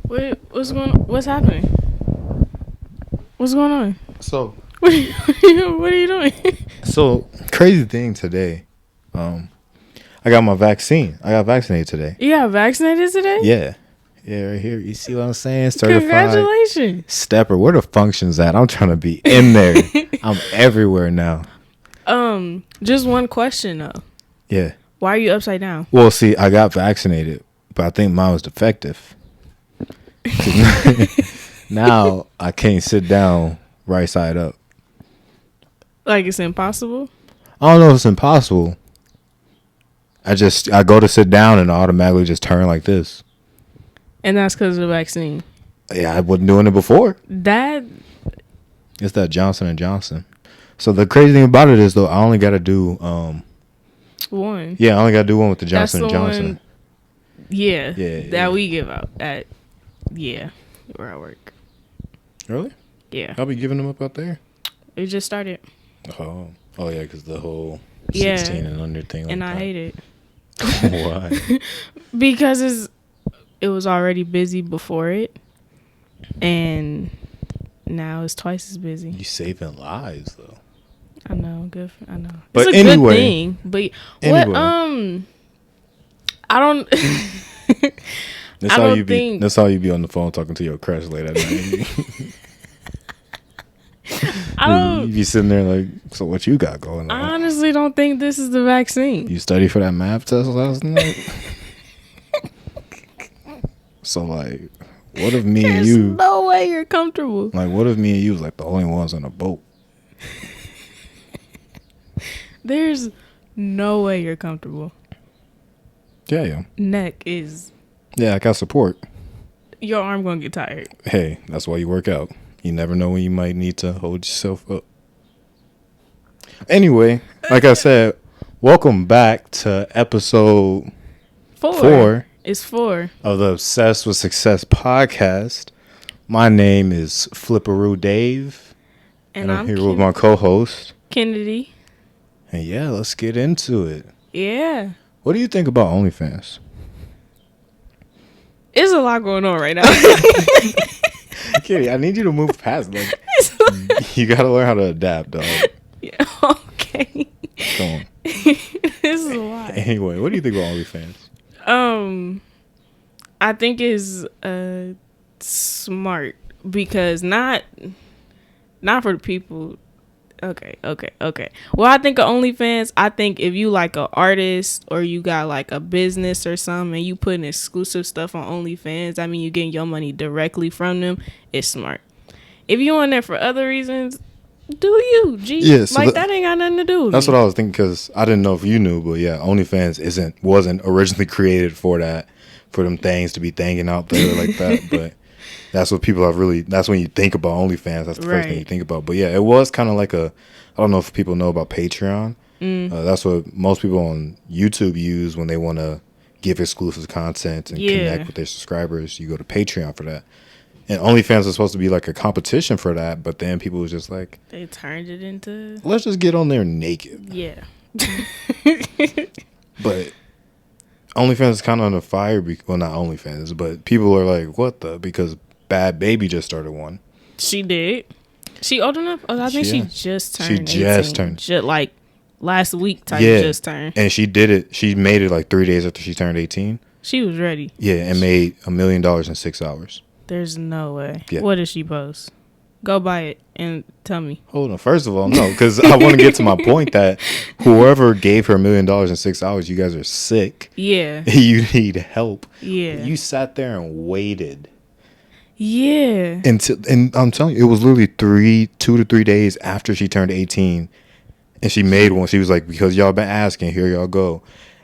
What's happening? What's going on? So, What are you doing? crazy thing today. I got my vaccine. I got vaccinated today. You got vaccinated today? Yeah, right here. You see what I'm saying? Certified Congratulations. stepper. Where the functions at? I'm trying to be in there. I'm everywhere now. Just one question though. Yeah. Why are you upside down? Well, see, I got vaccinated, but I think mine was defective. Now I can't sit down right side up. Like it's impossible? I don't know if it's impossible. I go to sit down and I automatically just turn like this. And that's because of the vaccine. Yeah, I wasn't doing it before. It's that Johnson & Johnson. So the crazy thing about it is, though, I only got to do one. Yeah, I only got to do one with the Johnson That's & Johnson. One, that we give out at where I work. Really? Yeah. I'll be giving them up out there. It just started. Oh yeah, because the whole 16 and under thing. And I hate it. Why? Because it was already busy before it, and now it's twice as busy. You saving lives though. I know, good. I know. But it's a anyway, good thing. But what? I don't. That's how you be on the phone talking to your crush late at night. You be sitting there like, so what you got going on? I honestly don't think this is the vaccine. You studied for that math test last night? So like, what if me and you? There's no way you're comfortable. Like, what if me and you was like the only ones on a boat? There's no way you're comfortable. Yeah. Neck is. Yeah, I got support. Your arm gonna get tired. Hey, that's why you work out. You never know when you might need to hold yourself up. Anyway, like I said, welcome back to episode 4. It's 4 of the Obsessed with Success podcast. My name is Flipperoo Dave, and I'm here with my co-host Kenidy. And yeah, let's get into it. Yeah. What do you think about OnlyFans? There's a lot going on right now. Kitty, I need you to move past. Like, you gotta learn how to adapt, dog. Yeah, okay. Come on. This is a lot. Anyway, what do you think about OnlyFans? I think is smart because not for the people. Okay. Well, I think of OnlyFans, I think if you like an artist or you got like a business or something and you putting exclusive stuff on OnlyFans, I mean you getting your money directly from them, it's smart. If you on there for other reasons, do you, G? Yeah, so that ain't got nothing to do with That's me. What I was thinking, because I didn't know if you knew, but yeah, OnlyFans wasn't originally created for that, for them things to be thanging out there like that, but that's what people have really, that's when you think about OnlyFans, that's the first thing you think about. But yeah, it was kind of like I don't know if people know about Patreon. That's what most people on YouTube use when they want to give exclusive content and connect with their subscribers. You go to Patreon for that. And OnlyFans is supposed to be like a competition for that, but then people was just like, they turned it into, let's just get on there naked. Yeah. But OnlyFans is kind of under fire. Well, not OnlyFans, but people are like, what the? Because Bad Baby just started one. She did. She old enough? Oh, I think she just turned. She just turned. Just like last week type just turned. And she did it. She made it like 3 days after she turned 18. She was ready. Yeah, and made $1 million in 6 hours. There's no way. Yeah. What did she post? Go buy it and tell me. Hold on. First of all, no, because I want to get to my point that whoever gave her $1 million in 6 hours, you guys are sick. Yeah. You need help. Yeah. You sat there and waited. Yeah. And I'm telling you, it was literally 2 to 3 days after she turned 18, and she made one. She was like, because y'all been asking, here y'all go,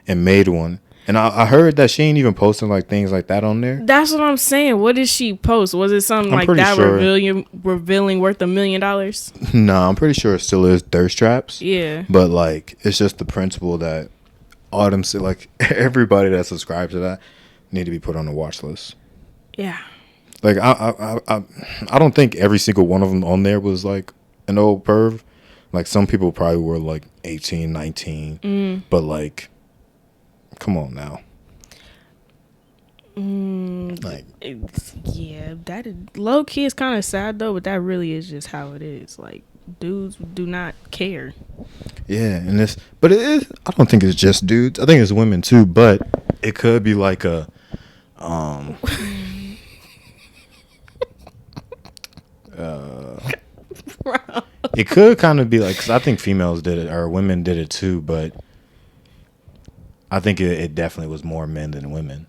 and made one. And I heard that she ain't even posting like things like that on there. That's what I'm saying. What did she post? Was it something like that revealing worth $1 million? No, I'm pretty sure it still is thirst traps. Yeah. But like, it's just the principle that all them, like everybody that subscribes to that need to be put on the watch list. Yeah. Like I don't think every single one of them on there was like an old perv. Like some people probably were like 18, 19. But like, come on now. Like, Yeah, that is, low key is kind of sad though, but that really is just how it is. Like, dudes do not care. yeah, and this, but it is. I don't think it's just dudes. I think it's women too. But it could be like a, um, it could kind of be like, because I think females did it or women did it too, but I think it definitely was more men than women.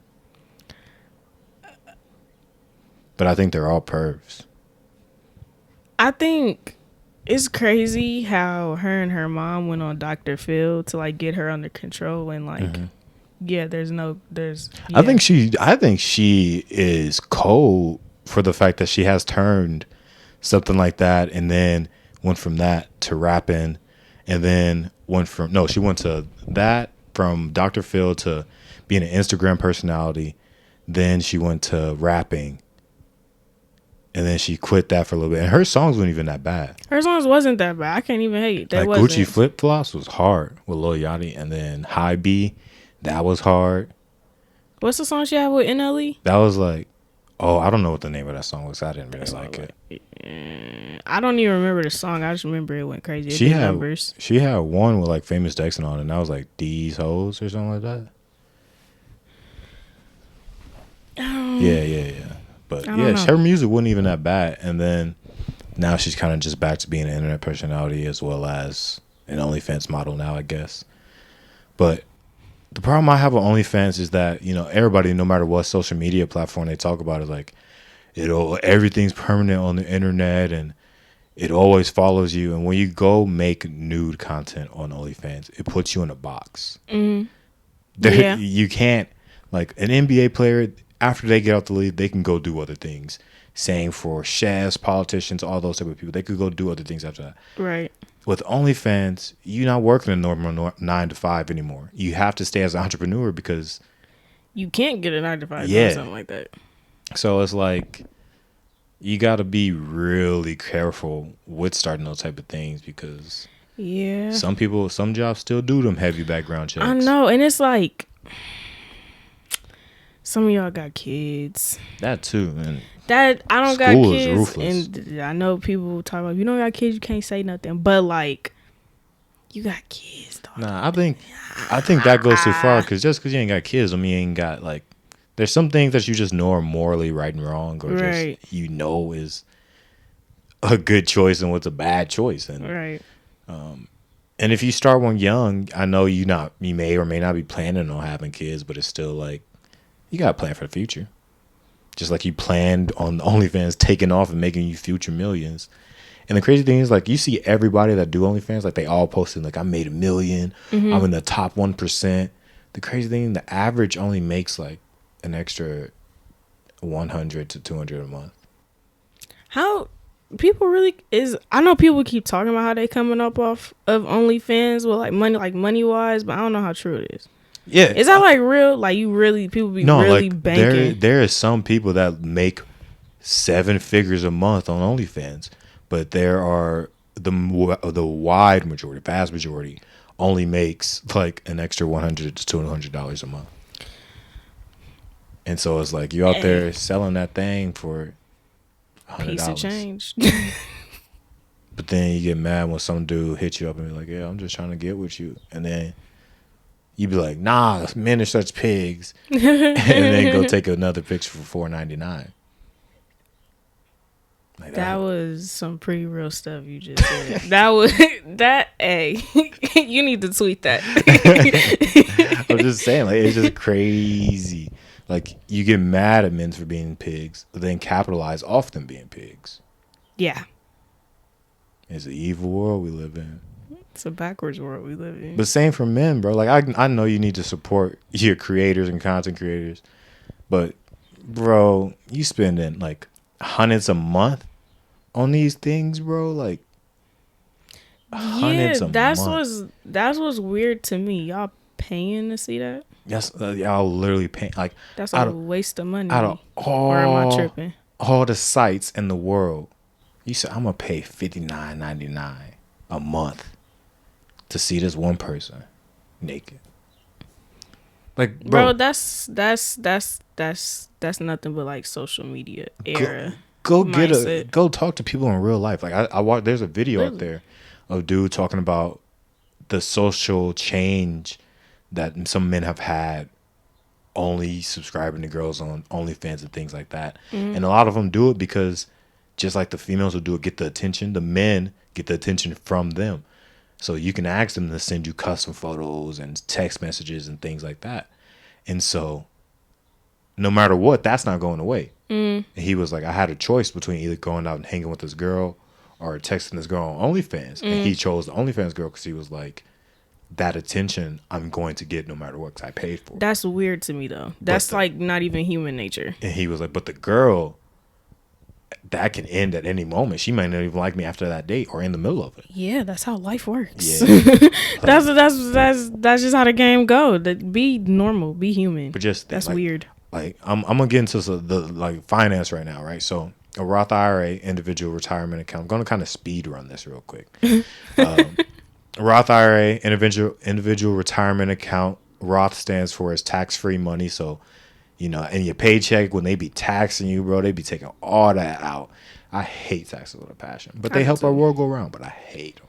But I think they're all pervs. I think it's crazy how her and her mom went on Dr. Phil to like get her under control and like, yeah, there's. Yeah. I think she is cold for the fact that she has turned something like that and then went from that to rapping and then she went to that from Dr. Phil to being an Instagram personality. Then she went to rapping. And then she quit that for a little bit. And her songs weren't even that bad. Her songs wasn't that bad. I can't even hate. That like wasn't. Gucci Flip Flops was hard with Lil Yachty. And then High B, that was hard. What's the song she had with NLE? That was like, oh, I don't know what the name of that song was. I didn't really like it. I don't even remember the song. I just remember it went crazy. She had numbers. She had one with like Famous Dexon on it. And that was like These Hoes or something like that. Yeah. But yeah, her music wasn't even that bad. And then now she's kind of just back to being an internet personality as well as an OnlyFans model now, I guess. But the problem I have with OnlyFans is that, you know, everybody, no matter what social media platform they talk about, is like, everything's permanent on the internet and it always follows you. And when you go make nude content on OnlyFans, it puts you in a box. Yeah. You can't, like an NBA player, after they get out the league, they can go do other things. Same for chefs, politicians, all those type of people. They could go do other things after that. Right. With OnlyFans, you're not working a normal 9 to 5 anymore. You have to stay as an entrepreneur because you can't get a 9 to 5 or something like that. So it's like you got to be really careful with starting those type of things because some jobs still do them heavy background checks. I know, and it's like some of y'all got kids. That too, and that I don't got school kids, is ruthless. and I know people talk about you don't got kids, you can't say nothing, but like you got kids. Dog. Nah, I think that goes too far because just because you ain't got kids, I mean, you ain't got like. There's some things that you just know are morally right and wrong, or just you know is a good choice and what's a bad choice, and and if you start one young, I know you may or may not be planning on having kids, but it's still like you gotta plan for the future. Just like you planned on OnlyFans taking off and making you future millions. And the crazy thing is, like, you see everybody that do OnlyFans, like, they all posted, like, I made $1 million. Mm-hmm. I'm in the top 1%. The crazy thing, the average only makes, like, an extra $100 to $200 a month. How people really is? I know people keep talking about how they coming up off of OnlyFans with, like, money-wise, but I don't know how true it is. Yeah. Is that, like, real? Like, people be really like, banking? There are some people that make 7 figures a month on OnlyFans. But there are the wide majority, vast majority, only makes like an extra $100 to $200 a month. And so it's like you out there selling that thing for $100. Piece of change. But then you get mad when some dude hits you up and be like, "Yeah, I'm just trying to get with you," and then you be like, "Nah, men are such pigs," and then go take another picture for $4.99. Like that was some pretty real stuff you just said. You need to tweet that. I'm just saying, like, it's just crazy. Like, you get mad at men for being pigs, but then capitalize off them being pigs. Yeah. It's an evil world we live in. It's a backwards world we live in. But same for men, bro. Like, I know you need to support your creators and content creators, but, bro, you spending, like, hundreds a month on these things, bro. Like, hundreds a month. That's what's weird to me. Y'all paying to see that? Yes, y'all literally paying. Like, that's a waste of money. Out of or am I tripping? All the sites in the world, you said I'm gonna pay $59.99 a month to see this one person naked. Like, bro, that's nothing but like social media era. Go mindset. go talk to people in real life. Like I watch. There's a video out Literally. there of a dude talking about the social change that some men have had only subscribing to girls on OnlyFans and things like that. Mm-hmm. And a lot of them do it because just like the females will do it, get the attention, the men get the attention from them. So you can ask them to send you custom photos and text messages and things like that. And so no matter what, that's not going away. And he was like, I had a choice between either going out and hanging with this girl or texting this girl on OnlyFans. And he chose the OnlyFans girl because he was like, that attention I'm going to get no matter what, because I paid for it. That's weird to me though. That's like not even human nature. And he was like, but the girl, that can end at any moment. She might not even like me after that date or in the middle of it. Yeah, that's how life works. Yeah. that's just how the game go. Be normal, be human. But just that's like, weird. Like I'm gonna get into the like finance right now, right? So a Roth IRA, individual retirement account. I'm gonna kind of speed run this real quick. Roth IRA, individual retirement account. Roth stands for is tax-free money. So, you know, in your paycheck, when they be taxing you, bro, they be taking all that out. I hate taxes with a passion, but they help our world go around. But I hate them.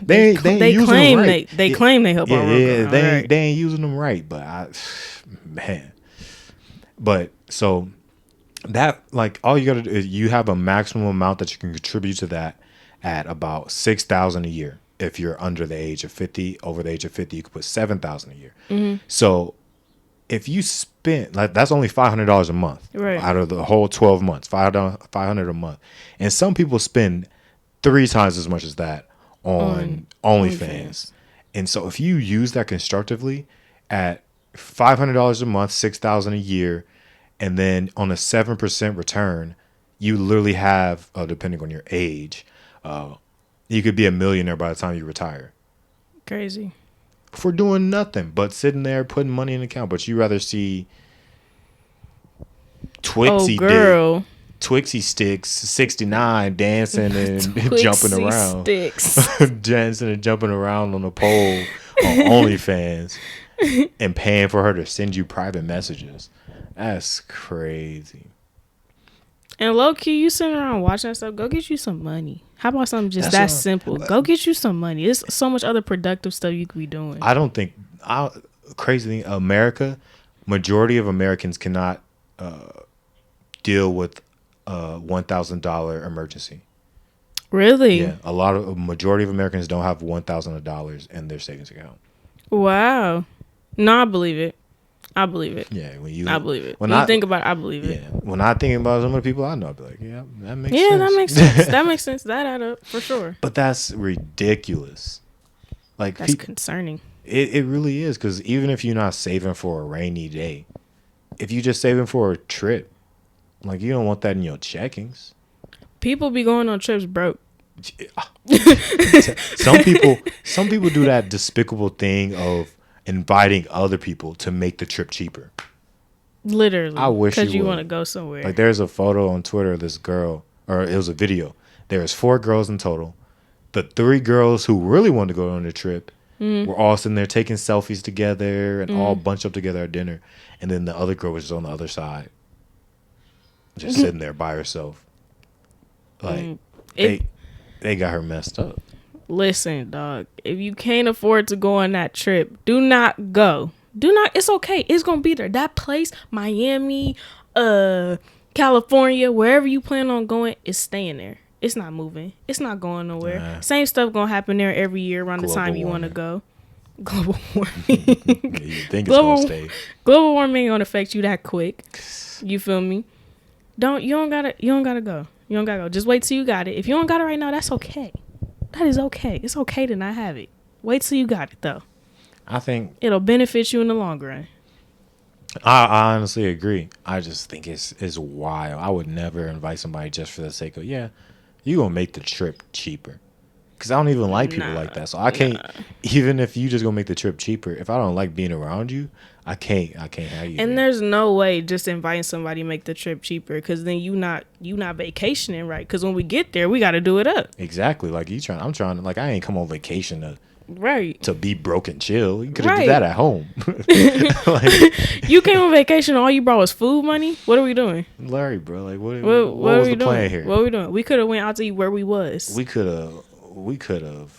They claim right. they claim they help our world go around. They ain't using them right. But man, but so that like all you gotta do is you have a maximum amount that you can contribute to that at about $6,000 a year. If you're under the age of 50, over the age of 50, you could put $7,000 a year. So if you spend like that's only $500 a month out of the whole 12 months, $500 a month, and some people spend 3 times as much as that on OnlyFans. And so if you use that constructively at $500 a month, $6,000 a year, and then on a 7% return, you literally have, depending on your age, you could be a millionaire by the time you retire. Crazy. For doing nothing but sitting there putting money in the account. But you rather see Twixie Sticks 69 dancing and jumping around. Dancing and jumping around on a pole on OnlyFans and paying for her to send you private messages. That's crazy. And low key, you sitting around watching that stuff, go get you some money. How about something just that simple? Go get you some money. There's so much other productive stuff you could be doing. I don't think, crazy thing, majority of Americans cannot deal with a $1,000 emergency. Really? Yeah. A majority of Americans don't have $1,000 in their savings account. Wow. No, I believe it. I believe it. Yeah, I believe it. When you think about it, I believe it. Yeah, when I think about some of the people I know, I'd be like, yeah, that makes sense. Yeah, that makes sense. That makes sense. That add up for sure. But that's ridiculous. Like that's concerning. It really is, because even if you're not saving for a rainy day, if you just saving for a trip, like you don't want that in your checkings. People be going on trips broke. Some people do that despicable thing of inviting other people to make the trip cheaper. Literally. I wish because you want to go somewhere. Like there's a photo on Twitter of this girl, or it was a video. There was 4 girls in total. The 3 girls who really wanted to go on the trip were all sitting there taking selfies together and all bunched up together at dinner. And then the other girl was just on the other side, just sitting there by herself. Like they got her messed up. Listen, dog, if you can't afford to go on that trip, do not go. It's okay. It's going to be there. That place, Miami, California, wherever you plan on going, is staying there. It's not moving. It's not going nowhere. Nah. Same stuff going to happen there every year around the time you want to go. Global warming. You think it's going to stay. Global warming ain't going to affect you that quick. You feel me? You don't gotta go. You don't gotta go. Just wait till you got it. If you don't got it right now, that's okay. That is okay. It's okay to not have it. Wait till you got it, though. I think it'll benefit you in the long run. I honestly agree. I just think it's wild. I would never invite somebody just for the sake of, yeah, you gonna make the trip cheaper. Because I don't even like people like that. So I can't, even if you just gonna make the trip cheaper, if I don't like being around you, I can't have you. And there's no way just inviting somebody to make the trip cheaper, because then you not vacationing right. Because when we get there, we got to do it up. Exactly. Like I'm trying to, like, I ain't come on vacation to Right. To be broke and chill. You could have Right. did that at home. You came on vacation, all you brought was food money? What are we doing? Larry, bro, like what What was are we the plan doing? here? What are we doing? We could have went out to eat where we was. We could have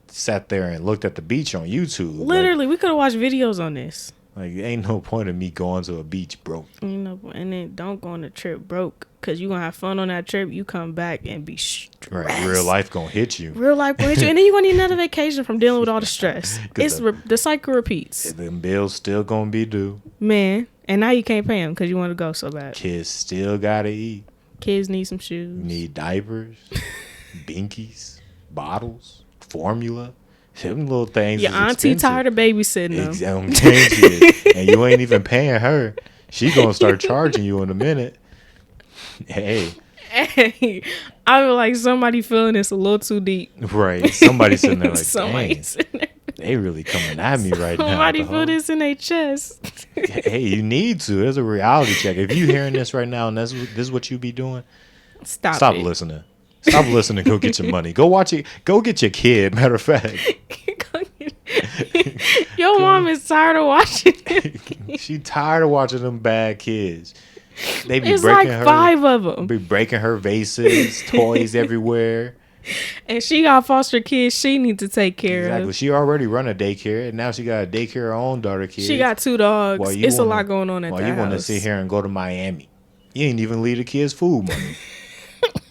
sat there and looked at the beach on YouTube. Literally, we could have watched videos on this. Like ain't no point in me going to a beach broke. You know, and then don't go on the trip broke, because you gonna have fun on that trip. You come back and be stressed. Right, real life gonna hit you. Real life gonna hit you, and then you gonna need another vacation from dealing with all the stress. It's the cycle repeats. Them bills still gonna be due. Man, and now you can't pay them because you want to go so bad. Kids still gotta eat. Kids need some shoes. Need diapers, binkies, bottles, formula. Them little things. Your auntie tired of babysitting them. Exactly. And you ain't even paying her. She gonna start charging you in a minute. Hey, I feel like somebody feeling this a little too deep. right? Somebody sitting there like, Somebody dang, sitting there. they really coming at me right now. Somebody feel this in their chest. Hey, you need to. There's a reality check. If you hearing this right now and this is what you be doing, Stop it. listening. Stop listening. Go get your money. Go watch it. Go get your kid. Matter of fact, Your mom is tired of watching it. she tired of watching them bad kids. They be It's breaking like her. 5 of them. Be breaking her vases, toys everywhere. And she got foster kids she need to take care Exactly. of. She already run a daycare, and now she got to daycare her own daughter kids. She got 2 dogs. While It's a lot going on at while that you want to house. sit here and go to Miami. You ain't even leave the kids food money.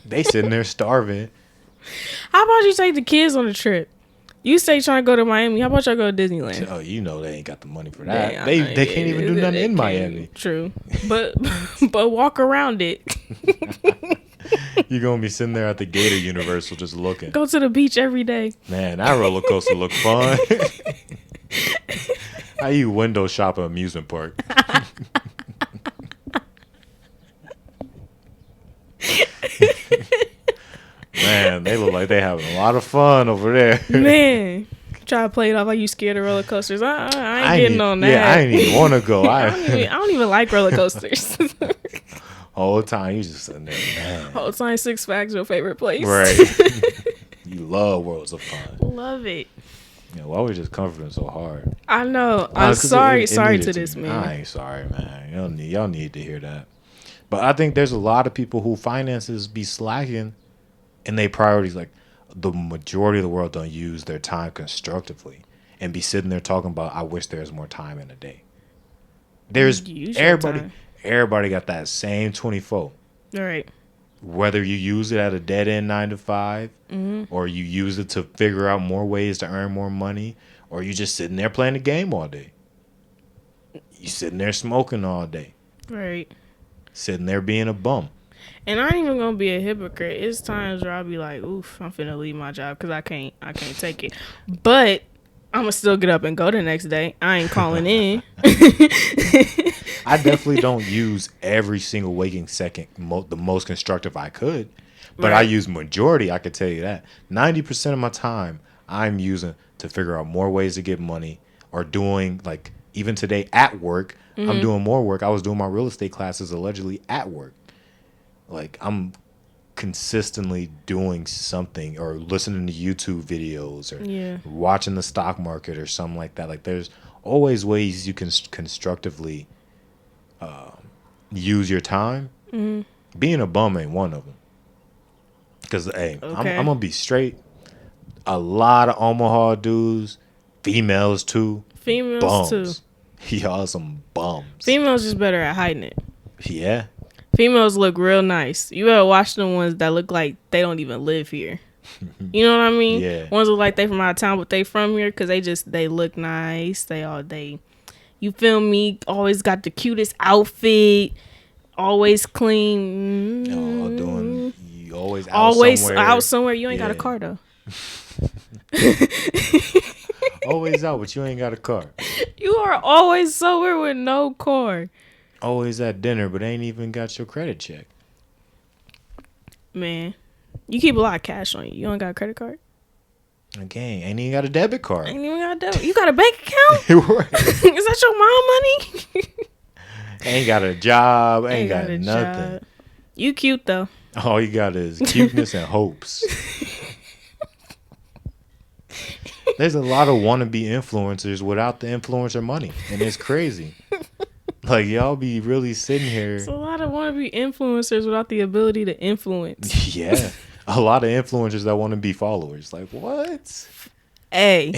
They sitting there starving. How about you take the kids on a trip? You say trying to go to Miami. How about y'all go to Disneyland? Oh, you know they ain't got the money for that. Yeah, They can't even do nothing in Miami. True, but walk around it. You're gonna be sitting there at the Gator Universal just looking. Go to the beach every day. Man, that roller coaster look fun. How you window shop an amusement park? Man, they look like they having a lot of fun over there. Man, try to play it off like you scared of roller coasters. I ain't getting on that. Yeah, I ain't even want to go. I don't even like roller coasters. Whole time you just sitting there, man. Whole time Six Flags your favorite place. Right. You love Worlds of Fun. Love it. Yeah, why we just comforting so hard? I know. I'm sorry to needed this, man. I ain't sorry, man. Y'all need to hear that. But I think there's a lot of people who finances be slacking in their priorities. Like the majority of the world don't use their time constructively and be sitting there talking about, I wish there was more time in a day. There's Use your time. everybody got that same 24. All right. Whether you use it at a dead end 9 to 5, or you use it to figure out more ways to earn more money, or you just sitting there playing the game all day. You sitting there smoking all day. Right. Sitting there being a bum. And I ain't even gonna be a hypocrite. It's times where I'll be like, "Oof, I'm finna leave my job because I can't take it." But I'm gonna still get up and go the next day. I ain't calling in. I definitely don't use every single waking second the most constructive I could, but I use majority. I could tell you that 90% of my time I'm using to figure out more ways to get money, or doing, like, even today at work. I'm doing more work. I was doing my real estate classes allegedly at work. Like, I'm consistently doing something, or listening to YouTube videos, or watching the stock market or something like that. Like, there's always ways you can constructively use your time. Being a bum ain't one of them. Because, hey, I'm going to be straight. A lot of Omaha dudes, females too. Females bums. too. Y'all some bums. Females just better at hiding it. Yeah. Females look real nice. You ever watch the ones that look like they don't even live here? You know what I mean? Yeah. Ones look like they from out of town, but they from here because they look nice. You feel me? Always got the cutest outfit. Always clean. You always out somewhere. You ain't got a car though. Always out, but you ain't got a car. You are always somewhere with no car. Always at dinner, but ain't even got your credit check. Man, you keep a lot of cash on you. You don't got a credit card? Again, ain't even got a debit card. Ain't even got a debit. You got a bank account? Right. Is that your mom money? Ain't got a job. Ain't got nothing. Job. You cute though. All you got is cuteness and hopes. There's a lot of wannabe influencers without the influencer money, and it's crazy. Like, y'all be really sitting here. It's a lot of wannabe influencers without the ability to influence. Yeah, a lot of influencers that want to be followers. Like, what? Hey,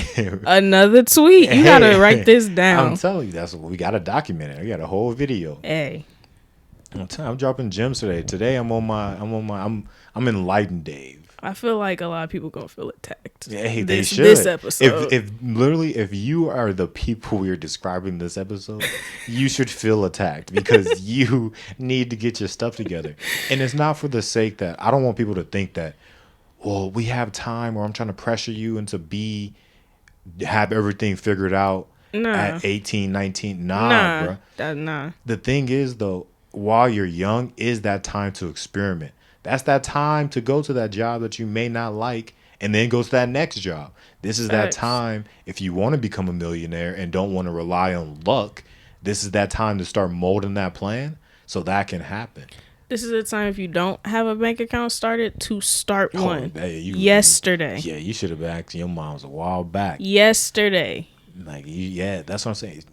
another tweet. You gotta write this down. I'm telling you, that's what we gotta document it. We got a whole video. Hey, I'm dropping gems today. Today I'm enlightened, Dave. I feel like a lot of people gonna feel attacked. Hey, they should. This episode. If you are the people we are describing this episode, you should feel attacked because you need to get your stuff together. And it's not for the sake that I don't want people to think that, well, we have time or I'm trying to pressure you into have everything figured out at 18, 19. Nah, bro. Nah. The thing is, though, while you're young, is that time to experiment. That's that time to go to that job that you may not like and then go to that next job. This is that time if you want to become a millionaire and don't want to rely on luck. This is that time to start molding that plan so that can happen. This is the time if you don't have a bank account started to start one. Yesterday. Yeah, you should have asked your mom's a while back. Yesterday. Like, that's what I'm saying.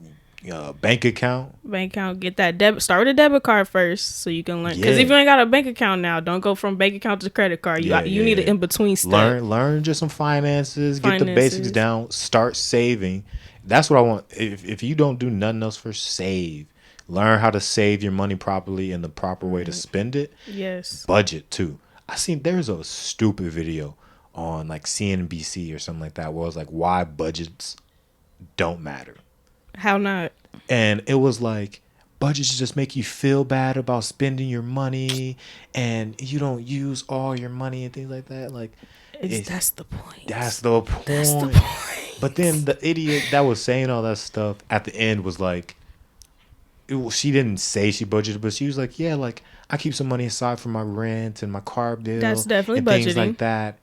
Bank account, get that start with a debit card first so you can learn, because if you ain't got a bank account now, don't go from bank account to credit card. You need an in-between step. Learn just some finances, get the basics down, start saving. That's what I want. If you don't do nothing else, first save. Learn how to save your money properly and the proper way to spend it. Yes. Budget too. There's a stupid video on like CNBC or something like that where it was like why budgets don't matter. How not? And it was like, budgets just make you feel bad about spending your money and you don't use all your money and things like that. Like, that's the point. That's the point. But then the idiot that was saying all that stuff at the end was like, she didn't say she budgeted, but she was like, yeah, like I keep some money aside for my rent and my car bill. That's definitely and budgeting. Things like that.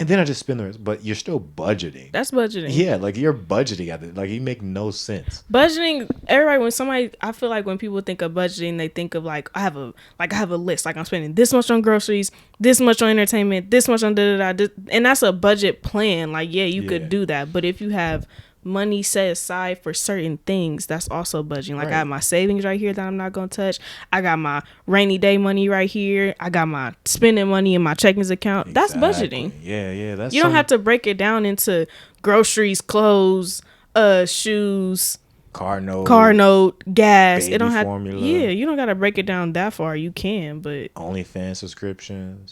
And then I just spend the rest, but you're still budgeting. That's budgeting. Yeah, like you're budgeting at it. Like you make no sense. Budgeting, I feel like when people think of budgeting, they think of like I have a list. Like I'm spending this much on groceries, this much on entertainment, this much on da-da-da. And that's a budget plan. Like, you could do that. But if you have money set aside for certain things, that's also budgeting. Like, right. I have my savings right here that I'm not gonna touch. I got my rainy day money right here. I got my spending money in my checkings account. Exactly. That's budgeting. Yeah, that's you don't have to break it down into groceries, clothes, shoes, car note, gas. It don't have formula. Yeah, you don't gotta break it down that far. You can, but OnlyFans subscriptions.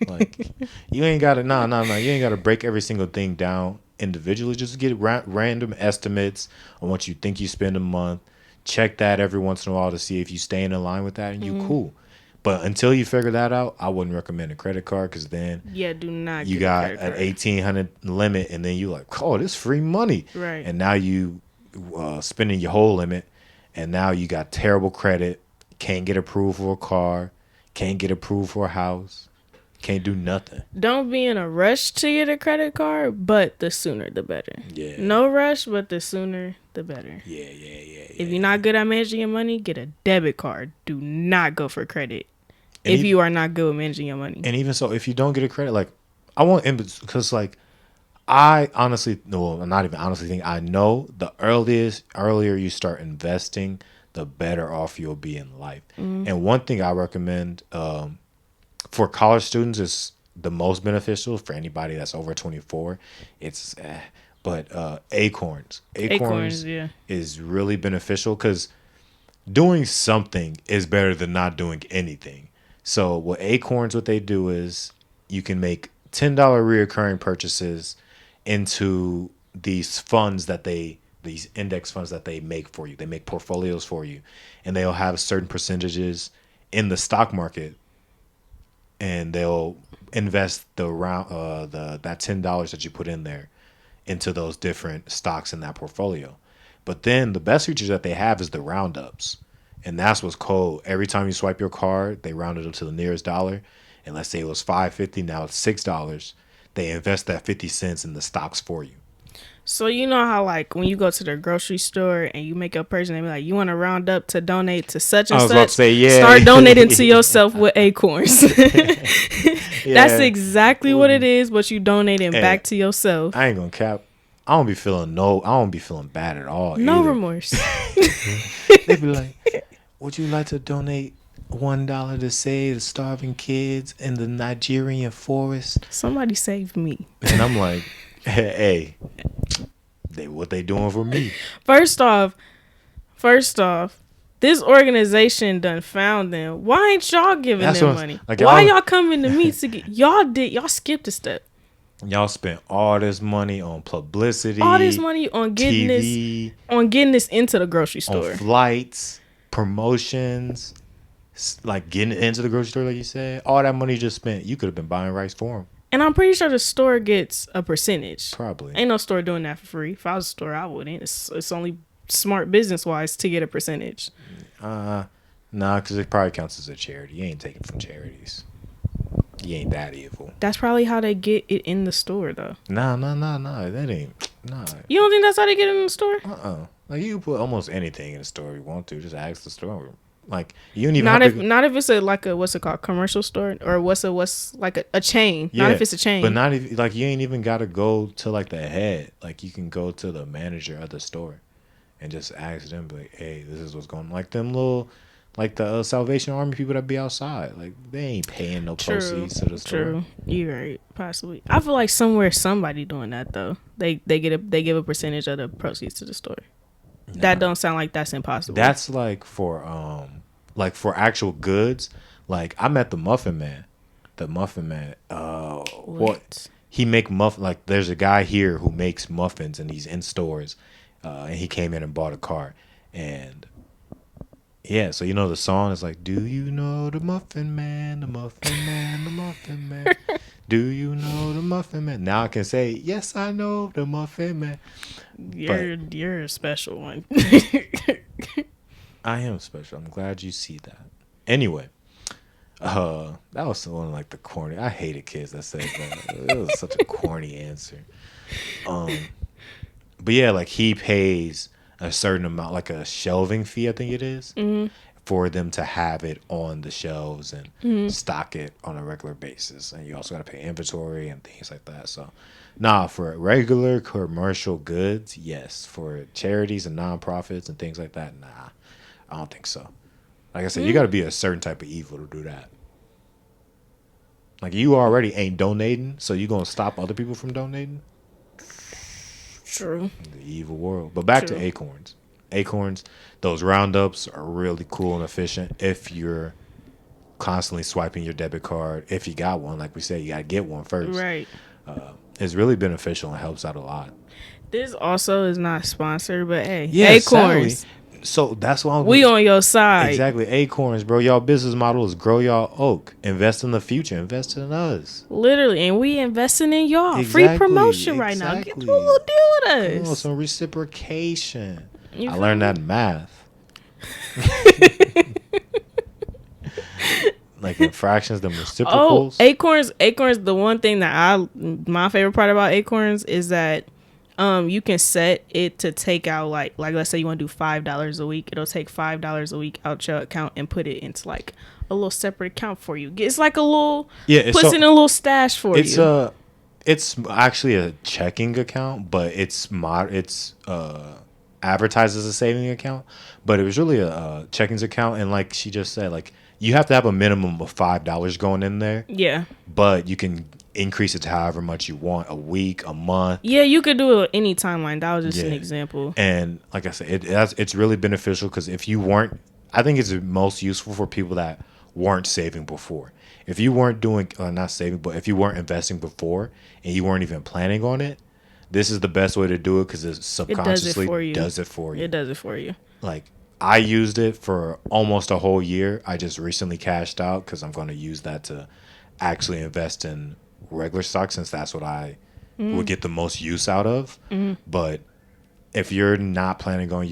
Like, you ain't gotta you ain't gotta break every single thing down individually. Just get random estimates on what you think you spend a month. Check that every once in a while to see if you stay in line with that and you cool. But until you figure that out, I wouldn't recommend a credit card, because then do not. You got an 1,800 limit, and then you like, oh, this free money, right? And now you spending your whole limit, and now you got terrible credit. Can't get approved for a car. Can't get approved for a house. Can't do nothing. Don't be in a rush to get a credit card, but the sooner the better. Yeah. No rush, but the sooner the better. Yeah. If you're not good at managing your money, get a debit card. Do not go for credit if you are not good at managing your money. And even so, if you don't get a credit, like, I want, because like, I honestly, no, not even honestly think, I know the earlier you start investing, the better off you'll be in life. Mm-hmm. And one thing I recommend, for college students is the most beneficial. For anybody that's over 24, it's Acorns is really beneficial, because doing something is better than not doing anything. So what Acorns, what they do is you can make $10 reoccurring purchases into these index funds that they make for you. They make portfolios for you, and they'll have certain percentages in the stock market, and they'll invest that $10 that you put in there into those different stocks in that portfolio. But then the best features that they have is the roundups. And that's what's cool. Every time you swipe your card, they round it up to the nearest dollar. And let's say it was $5.50, now it's $6. They invest that 50 cents in the stocks for you. So you know how, like, when you go to the grocery store and you make a person, they be like, you want to round up to donate to such and such? I was about to say, yeah. Start donating to yourself with Acorns. That's exactly what it is, but you donating And back to yourself. I ain't gonna cap. I don't be feeling bad at all. No either. remorse. They be like, would you like to donate $1 to save the starving kids in the Nigerian forest? Somebody save me. And I'm like, hey, what they doing for me? First off, this organization done found them. Why ain't y'all giving them money? Like, why y'all coming to me to get y'all skipped a step. Y'all spent all this money on publicity, all this money on getting TV, this into the grocery store, on flights, promotions, like getting into the grocery store, like you said. All that money you just spent, you could have been buying rice for them. And I'm pretty sure the store gets a percentage. Probably ain't no store doing that for free. If I was a store, I wouldn't. It's only smart business wise to get a percentage. Nah, because it probably counts as a charity. You ain't taking from charities. You ain't that evil. That's probably how they get it in the store, though. Nah. That ain't. Nah. You don't think that's how they get it in the store? Like, you can put almost anything in the store you want to. Just ask the store. Like, you don't even not if it's like a what's it called, commercial store, or what's like a chain. Yeah, not if it's a chain. But not if, like, you ain't even got to go to like the head. Like, you can go to the manager of the store and just ask them, like, hey, this is what's going on. Like them little. Like the Salvation Army people that be outside, like they ain't paying no proceeds to the store. True, you're right. Possibly, I feel like somewhere somebody doing that though. They give a percentage of the proceeds to the store. Nah. That don't sound like that's impossible. That's like for actual goods. Like I met the Muffin Man. The Muffin Man. What? He make muffin. Like there's a guy here who makes muffins and he's in stores, and he came in and bought a car and. Yeah, so you know the song is like, do you know the Muffin Man, the Muffin Man, the Muffin Man? Do you know the Muffin Man? Now I can say, yes, I know the Muffin Man. You're a special one. I am special. I'm glad you see that. Anyway, that was one of like the corny. I hated kids that said that. It was such a corny answer. But yeah, like he pays a certain amount, like a shelving fee, I think it is, for them to have it on the shelves and stock it on a regular basis. And you also got to pay inventory and things like that. So, for regular commercial goods, yes. For charities and nonprofits and things like that, I don't think so. Like I said, you got to be a certain type of evil to do that. Like you already ain't donating, so you gonna stop other people from donating? True. The evil world. But back to Acorns. Acorns, those roundups are really cool and efficient if you're constantly swiping your debit card. If you got one, like we said, you got to get one first. Right. It's really beneficial and helps out a lot. This also is not sponsored, but hey, yeah, Acorns. Sadly, so that's why we on your side. Exactly. Acorns, bro. Y'all business model is grow y'all oak. Invest in the future. Invest in us. Literally. And we investing in y'all. Exactly. Free promotion right now. Get a little deal with us. Come on, some reciprocation. I learned that in math. Like in fractions, the reciprocals. Acorns, the one thing that my favorite part about Acorns is that you can set it to take out like let's say you want to do $5 a week. It'll take $5 a week out your account and put it into like a little separate account for you. It's like a little puts in a little stash for you. It's actually a checking account, but it's advertised as a saving account, but it was really a checkings account. And like she just said, like you have to have a minimum of $5 going in there. Yeah. But you can increase it to however much you want, a week, a month. Yeah, you could do it any timeline. That was just an example. And like I said, it's really beneficial because if you weren't, I think it's most useful for people that weren't saving before. If you weren't doing, not saving, but if you weren't investing before and you weren't even planning on it, this is the best way to do it because it subconsciously does it for you. It does it for you. Like, I used it for almost a whole year. I just recently cashed out because I'm going to use that to actually invest in regular stocks since that's what I would get the most use out of. But if you're not planning on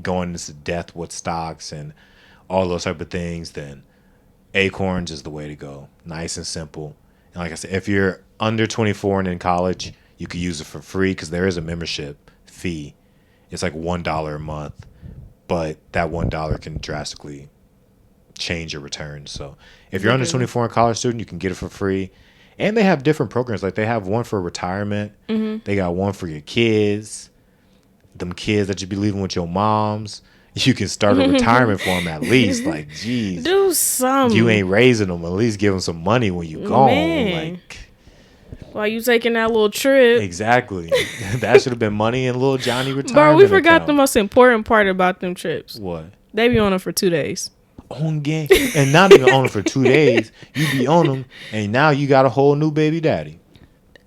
going into depth with stocks and all those type of things, then Acorns is the way to go. Nice and simple. And like I said, if you're under 24 and in college, you could use it for free because there is a membership fee. It's like $1 a month, but that $1 can drastically change your returns. So if you're under 24 and college student, you can get it for free. And they have different programs. Like they have one for retirement. Mm-hmm. They got one for your kids. Them kids that you be leaving with your moms. You can start a retirement for them at least. Like, geez. Do something. You ain't raising them. At least give them some money when you gone. Man. Like, while you taking that little trip. Exactly. That should have been money in little Johnny retirement. Bro, we forgot the most important part about them trips. What? They be on them for 2 days. On game. And not even on them for 2 days. You be on them, and now you got a whole new baby daddy.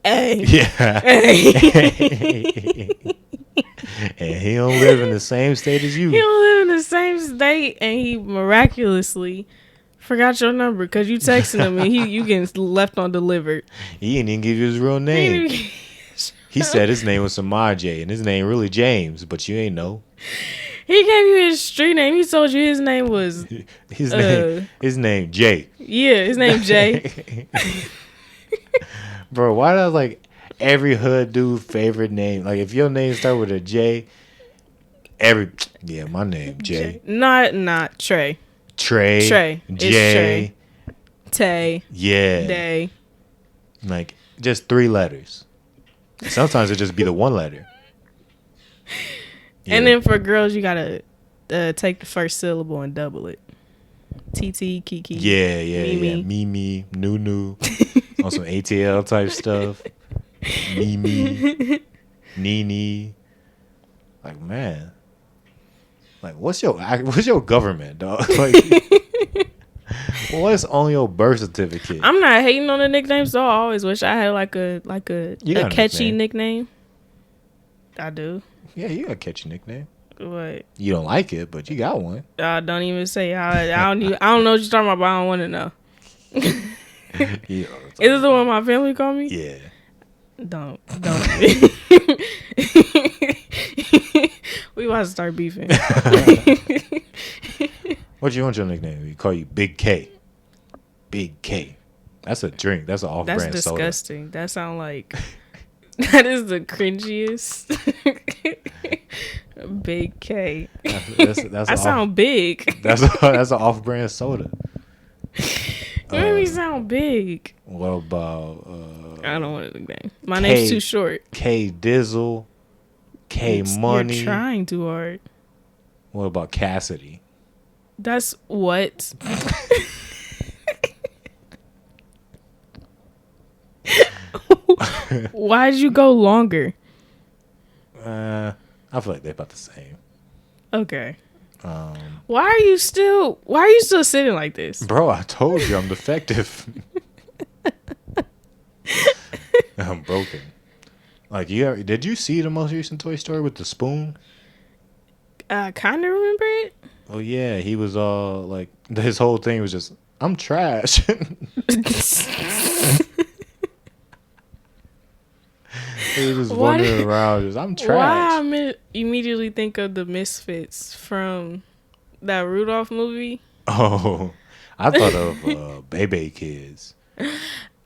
Hey. Yeah. Hey. And he don't live in the same state as you. He don't live in the same state, and he miraculously forgot your number because you texting him and you getting left on delivered. He didn't even give you his real name. He said his name was Samaje, and his name really James, but you ain't know. He gave you his street name. He told you his name was his name Jay. Yeah, his name Jay. Bro, why does like every hood dude favorite name? Like if your name start with a J, my name Jay. Not Trey. Trey. Jay. Trey. Tay. Yeah. Day. Like just 3 letters. Sometimes it just be the 1 letter. Yeah. And then for girls, you gotta take the first syllable and double it. TT, Kiki. Yeah. Mimi. Mimi, Nunu. On some ATL type stuff. Mimi. Nini. Like, man. Like, what's your government, dog? Like, what's on your birth certificate? I'm not hating on the nicknames, though. I always wish I had like a catchy nickname. I do. Yeah, you got a catchy nickname. What? You don't like it, but you got one. Don't even say. I don't know what you're talking about, but I don't want to know. Yeah, is it the one my family call me? Yeah. Don't. We about to start beefing. What you want your nickname? We call you Big K. Big K. That's a drink. That's an off-brand soda. That's disgusting. That sound like that is the cringiest. Big K. I sound big. That's an off-brand soda. You made me sound big. What about? I don't want a nickname. My name's too short. K Dizzle. K Money. You're trying too hard. What about Cassidy? That's what. Why'd you go longer? I feel like they're about the same. Okay. Why are you still sitting like this? Bro, I told you I'm defective. I'm broken. Like, did you see the most recent Toy Story with the spoon? I kind of remember it. Oh yeah, he was all like, his whole thing was just, I'm trash. He was just wandering around, just, I'm trash. Why I immediately think of the Misfits from that Rudolph movie? Oh, I thought of Baby Kids.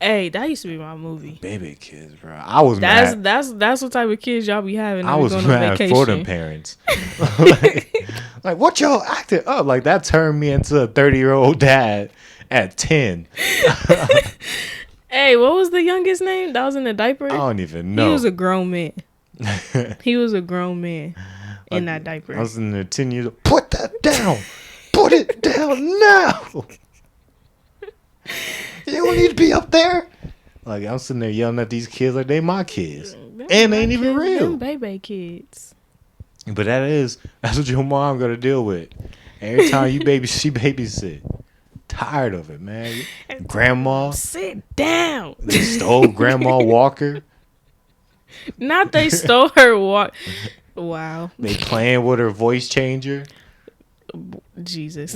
Hey, that used to be my movie. Baby Kids, bro. I was mad. That's what type of kids y'all be having. I was mad for them parents. like, what y'all acting up? Like, that turned me into a 30-year-old dad at 10. Hey, what was the youngest name that was in the diaper? I don't even know. He was a grown man. He was a grown man in that diaper. I was in there 10 years old. Put that down. Put it down now. You don't need to be up there. Like, I'm sitting there yelling at these kids like they my kids. And they ain't even real. Them baby kids. But that's what your mom got to deal with. Every time she babysit. Tired of it, man. Grandma. Sit down. They stole Grandma Walker. Not they stole her walk. Wow. They playing with her voice changer. Jesus.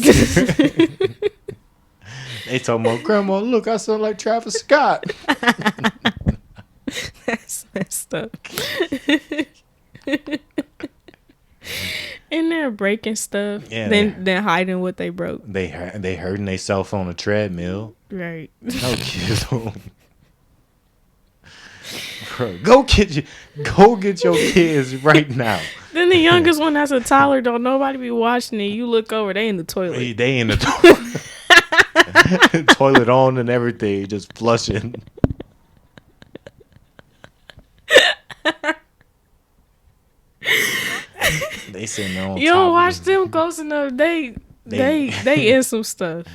They talking about, Grandma, look, I sound like Travis Scott. That's messed up. And they're breaking stuff. Yeah, then hiding what they broke. They hurting themselves on a treadmill. Right. No kids. Bro, go get your kids right now. Then the youngest one that's a toddler, don't nobody be watching it. You look over, they in the toilet. They in the toilet. Toilet on and everything, just flushing. They sitting there on You don't watch them close enough. They in some stuff.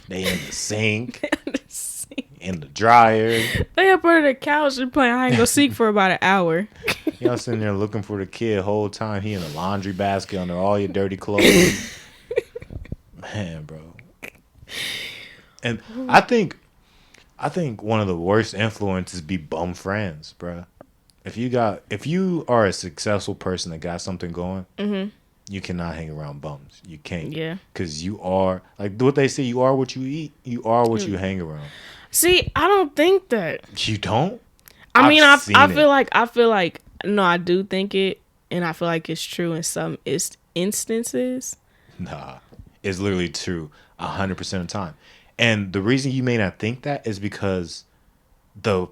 They in the sink. In the dryer. They up under the couch and playing hide and go seek for about an hour. Y'all sitting there looking for the kid whole time. He in the laundry basket under all your dirty clothes. Man, bro. And I think one of the worst influences be bum friends, bro. If you are a successful person that got something going, you cannot hang around bums. You can't. Yeah. Because you are, like what they say, you are what you eat. You are what you hang around. See, I don't think that. You don't? I mean, I feel like, no, I do think it, and I feel like it's true in some instances. Nah, it's literally true 100% of the time. And the reason you may not think that is because the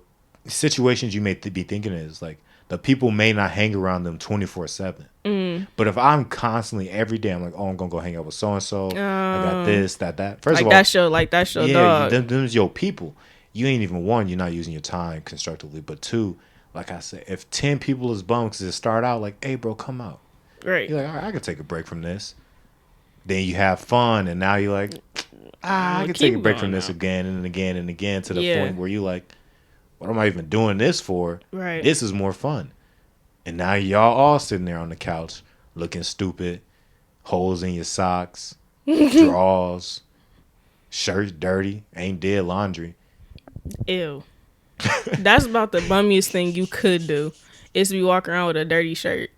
situations you may be thinking is like the people may not hang around them 24/7. But if I'm constantly every day, I'm like, oh, I'm gonna go hang out with so and so. I got this, that. First like of all, that's your yeah, dog. them's your people. You ain't even one, you're not using your time constructively. But two, like I said, if 10 people is bummed because it start out like, hey, bro, come out. Right. You're like, all right, I can take a break from this. Then you have fun, and now you're like, I can take a break from this again and again and again to the point where you like, what am I even doing this for? Right. This is more fun. And now y'all all sitting there on the couch looking stupid, holes in your socks, drawers, shirts dirty, ain't did laundry. Ew. That's about the bummiest thing you could do is be walking around with a dirty shirt.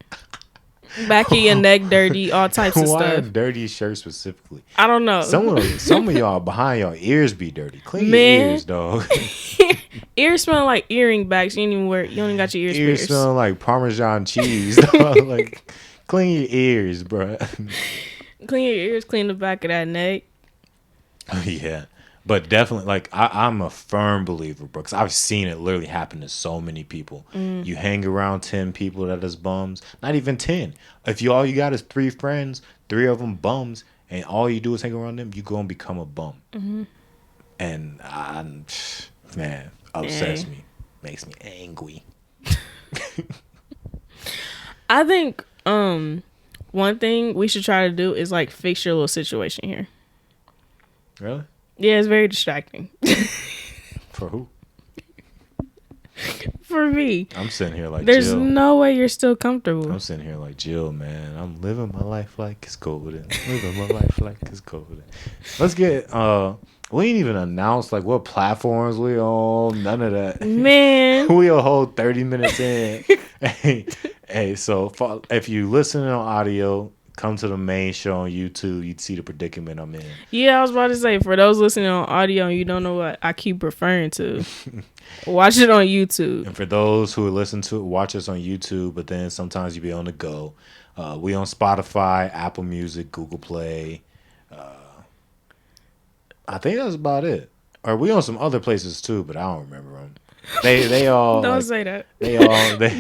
Back of your neck dirty, all types of Why stuff. a dirty shirt specifically? I don't know. Some of y'all behind y'all ears be dirty. Clean your ears, dog. Ears smell like earring backs. You don't even got your ears pierced. Ears smell like Parmesan cheese, dog. Like, clean your ears, bro. Clean your ears, clean the back of that neck. Yeah. But definitely, like, I'm a firm believer, bro, because I've seen it literally happen to so many people. You hang around 10 people that is bums. Not even 10. If all you got is 3 friends, 3 of them bums, and all you do is hang around them, you going to become a bum. And, man, upsets me. Makes me angry. I think one thing we should try to do is, like, fix your little situation here. Really? Yeah, it's very distracting. For who? For me. I'm sitting here like there's Jill. No way you're still comfortable. I'm sitting here like Jill, man. I'm living my life like it's golden. Living my life like it's golden. Let's get we ain't even announced like what platforms we on. None of that. Man. We a whole 30 minutes in. hey, so if you listen on audio, come to the main show on YouTube. You'd see the predicament I'm in. Yeah, I was about to say, for those listening on audio and you don't know what I keep referring to, watch it on YouTube. And for those who listen to it, watch us on YouTube, but then sometimes you be on the go. We on Spotify, Apple Music, Google Play. I think that's about it. Or we on some other places too, but I don't remember them. They all don't like, say that.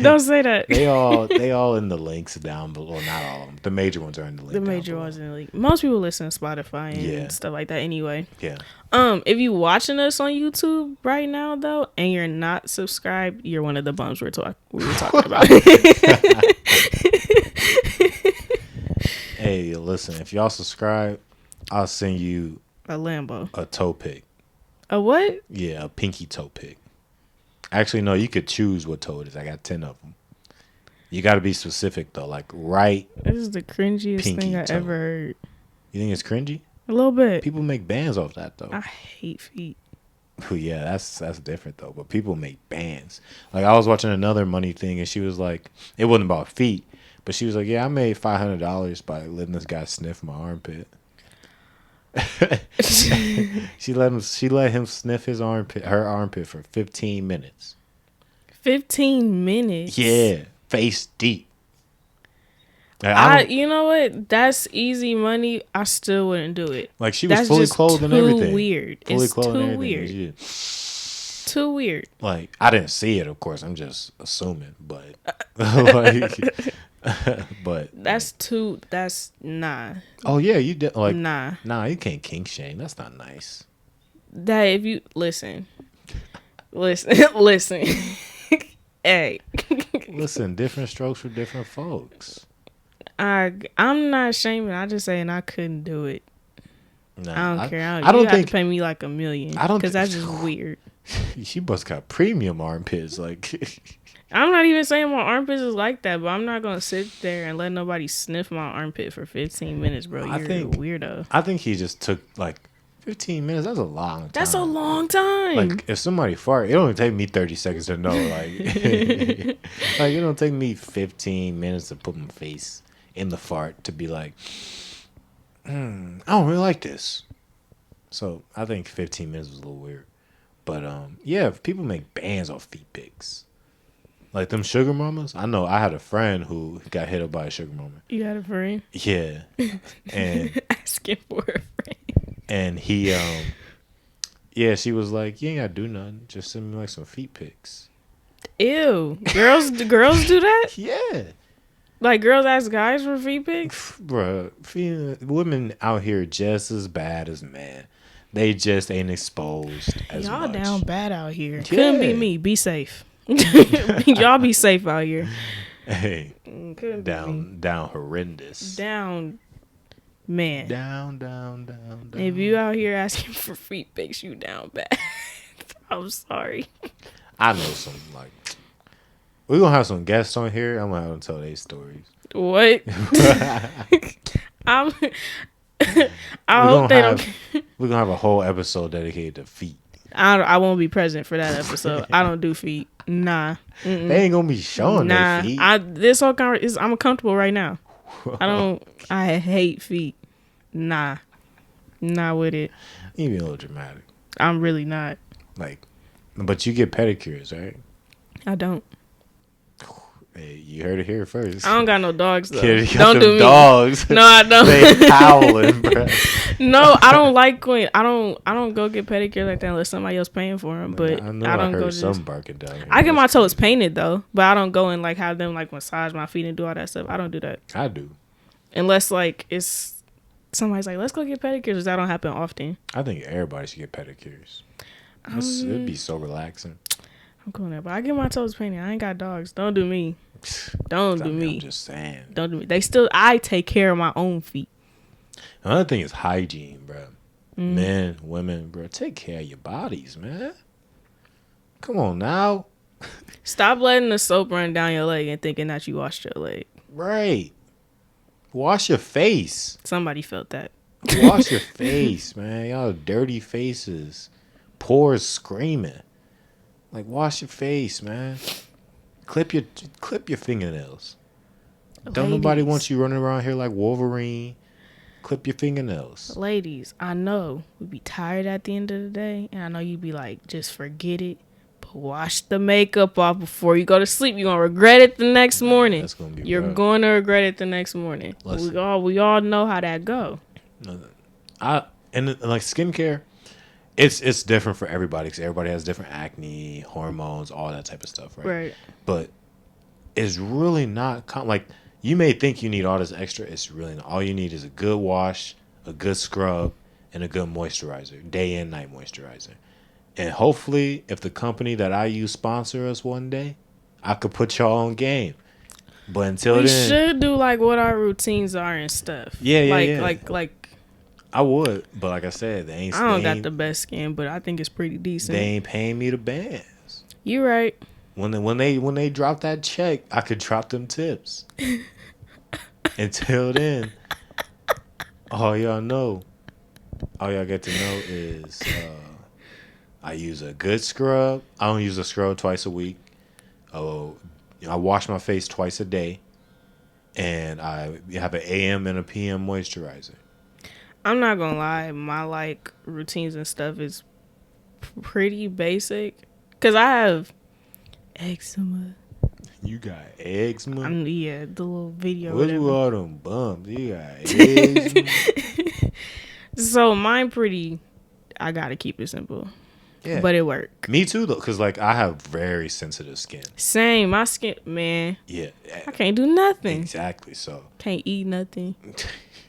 Don't say that. They all in the links down below. Not all of them. The major ones are in the link. The major ones in the link. Most people listen to Spotify and stuff like that anyway. Yeah. If you watching us on YouTube right now though, and you're not subscribed, you're one of the bums we were talking about. Hey, listen, if y'all subscribe, I'll send you a Lambo, a toe pick. A what? Yeah, a pinky toe pick. Actually, no, you could choose what toe it is. I got 10 of them. You got to be specific, though. Like, right. This is the cringiest thing I ever heard. You think it's cringy? A little bit. People make bands off that, though. I hate feet. Oh, yeah, that's different, though. But people make bands. Like, I was watching another money thing, and she was like, it wasn't about feet. But she was like, yeah, I made $500 by letting this guy sniff my armpit. she let him sniff her armpit for 15 minutes. 15 minutes? Yeah, face deep. You know what? That's easy money. I still wouldn't do it. Like, she was fully clothed and everything. Weird. Fully it's clothed too and everything. weird. Yeah. too weird. Like, I didn't see it, of course. I'm just assuming, but like, but That's nah. oh yeah, you did like Nah. nah. You can't kink shame. That's not nice. That if you listen. Listen. Hey. Listen, different strokes for different folks. I'm not shaming. I just saying I couldn't do it. Nah, I don't care. I don't you think have to pay me like $1 million. I don't because that's just weird. she must got premium armpits. Like, I'm not even saying my armpits is like that, but I'm not gonna sit there and let nobody sniff my armpit for 15 minutes, bro. You're a weirdo. I think he just took like 15 minutes. That's a long time. That's a long time. Like, if somebody fart, it only take me 30 seconds to know. Like, like it don't take me 15 minutes to put my face in the fart to be like, I don't really like this. So I think 15 minutes was a little weird. But yeah, if people make bands off feet pics. Like them sugar mamas. I know I had a friend who got hit up by a sugar mama. You had a friend? Yeah. And asking for a friend. And he yeah, she was like, you ain't gotta do nothing. Just send me like some feet pics. Ew. Girls do that? Yeah. Like girls ask guys for feet pics? Bruh, women out here just as bad as men. They just ain't exposed as Y'all much. down bad out here. Yeah. Couldn't be me. Be safe. Y'all be safe out here. Hey, Couldn't be me. down horrendous. Down, man. Down. If you out here asking for feet pics, you down bad. I'm sorry. I know some, like, we're gonna have some guests on here. I'm gonna have them tell their stories. What? I hope they don't. We're gonna have a whole episode dedicated to feet. I won't be present for that episode. I don't do feet. Nah. Mm-mm. They ain't gonna be showing their feet. This whole conversation, I'm uncomfortable right now. I hate feet. Nah. Not with it. You be a little dramatic. I'm really not. Like, but you get pedicures, right? I don't. Hey, you heard it here first. I don't got no dogs though. Kid, Don't do me. Dogs. No, I don't. They howling, bro. No, I don't like when I don't go get pedicures like that unless somebody else paying for them. But I know I I don't heard go. some barking down here. I get my toes painted though, but I don't go and like have them like massage my feet and do all that stuff. I don't do that. I do. Unless like it's somebody's like, let's go get pedicures. That don't happen often. I think everybody should get pedicures. It'd be so relaxing. I'm cool there, but I get my toes painted. I ain't got dogs. Don't do me. Don't do me. I'm just saying. Don't do me. I take care of my own feet. Another thing is hygiene, bro. Men, women, bro, take care of your bodies, man. Come on now. Stop letting the soap run down your leg and thinking that you washed your leg. Right. Wash your face. Somebody felt that. Wash your face, man. Y'all dirty faces. Pores screaming. Like, wash your face, man. Clip your fingernails. Don't nobody want you running around here like Wolverine. Clip your fingernails. Ladies, I know we be tired at the end of the day, and I know you be like, just forget it. But wash the makeup off before you go to sleep. You're gonna regret it the next morning. That's gonna be You're rough. going to regret it the next morning. Listen. We all know how that go. And like skincare, it's different for everybody because everybody has different acne, hormones, all that type of stuff, right? Right. But it's really not like you may think you need all this extra. It's really not. All you need is a good wash, a good scrub, and a good moisturizer, day and night moisturizer. And hopefully, if the company that I use sponsor us one day, I could put y'all on game. But until we then, should do like what our routines are and stuff. Yeah. Like I would, but like I said, they ain't. I don't got the best skin, but I think it's pretty decent. They ain't paying me the bands. You right. When they drop that check, I could drop them tips. Until then, all y'all get to know is I use a good scrub. I don't use a scrub twice a week. I wash my face twice a day, and I have an AM and a PM moisturizer. I'm not gonna lie, my like routines and stuff is pretty basic. Cause I have eczema. You got eczema? Yeah, the little video. What's with all them bumps? You got eczema? So mine pretty. I gotta keep it simple. Yeah. but it worked. Me too, though, because like I have very sensitive skin. Same. My skin, man. Yeah. I can't do nothing. Exactly. So Can't eat nothing.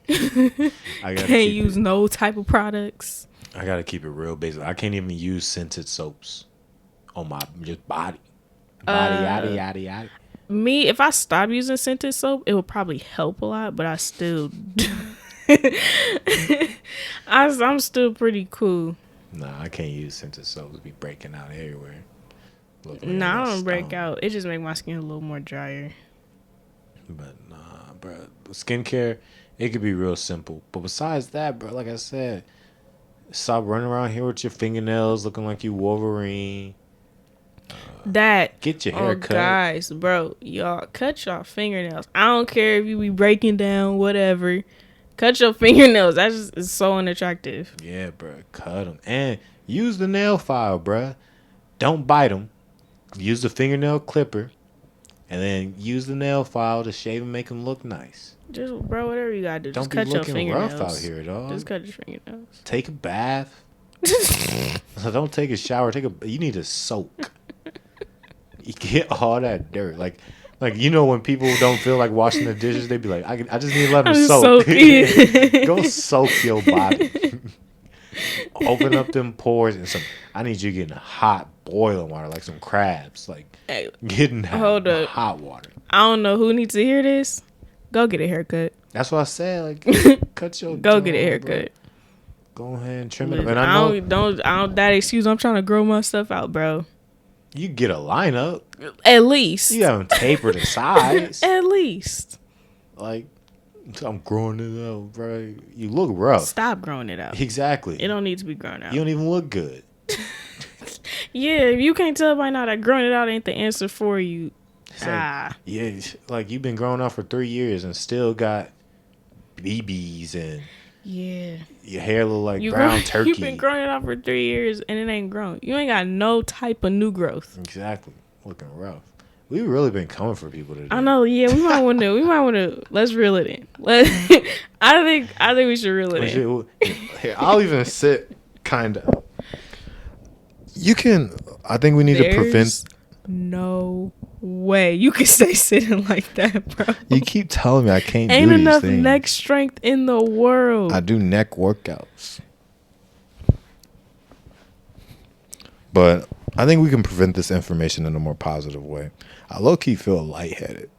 I gotta Can't use no type of products. I gotta keep it real basic. I can't even use scented soaps on my just body. Yada yada yada. Me, if I stop using scented soap, it would probably help a lot, but I still I'm still pretty cool. Nah, I can't use scented soaps. Be breaking out everywhere. Nah, I don't break out. It just make my skin a little more drier. But nah, bro. Skincare, it could be real simple. But besides that, bro, like I said, stop running around here with your fingernails looking like you Wolverine. Get your hair cut. Guys, bro, y'all cut your fingernails. I don't care if you be breaking down, whatever. Cut your fingernails. That just is so unattractive. Yeah, bro, cut them and use the nail file, bro. Don't bite them. Use the fingernail clipper, and then use the nail file to shave and make them look nice. Just, bro, whatever you gotta do. Just Don't cut be your looking fingernails. rough out here, dog. Just cut your fingernails. Take a bath. So don't take a shower. You need to soak. You get all that dirt, like you know when people don't feel like washing the dishes, they be like, I just need to let them soak. Go soak your body. Open up them pores and I need you getting hot boiling water like some crabs, like getting hot water. I don't know who needs to hear this. Go get a haircut. That's what I said. Like cut your go get a haircut. Bro. Go ahead and trim it up. And I don't that excuse. I'm trying to grow my stuff out, bro. You get a lineup. At least. You haven't tapered the sides. At least. Like, I'm growing it out, bro. You look rough. Stop growing it out. Exactly. It don't need to be grown out. You don't even look good. Yeah, if you can't tell by now that growing it out ain't the answer for you. Yeah, like you've been growing out for 3 years and still got BBs and your hair look like brown turkey. You've been growing it out for 3 years and it ain't grown. You ain't got no type of new growth. Exactly. Looking rough. We've really been coming for people today. I know. Yeah, we might want to. Let's reel it in. I think we should reel it in. Here, I'll even sit kind of. You can. I think we need to prevent. No way you can stay sitting like that, bro. You keep telling me I can't. Ain't do these enough things. neck strength in the world. I do neck workouts, but I think we can prevent this information in a more positive way. I low key feel lightheaded.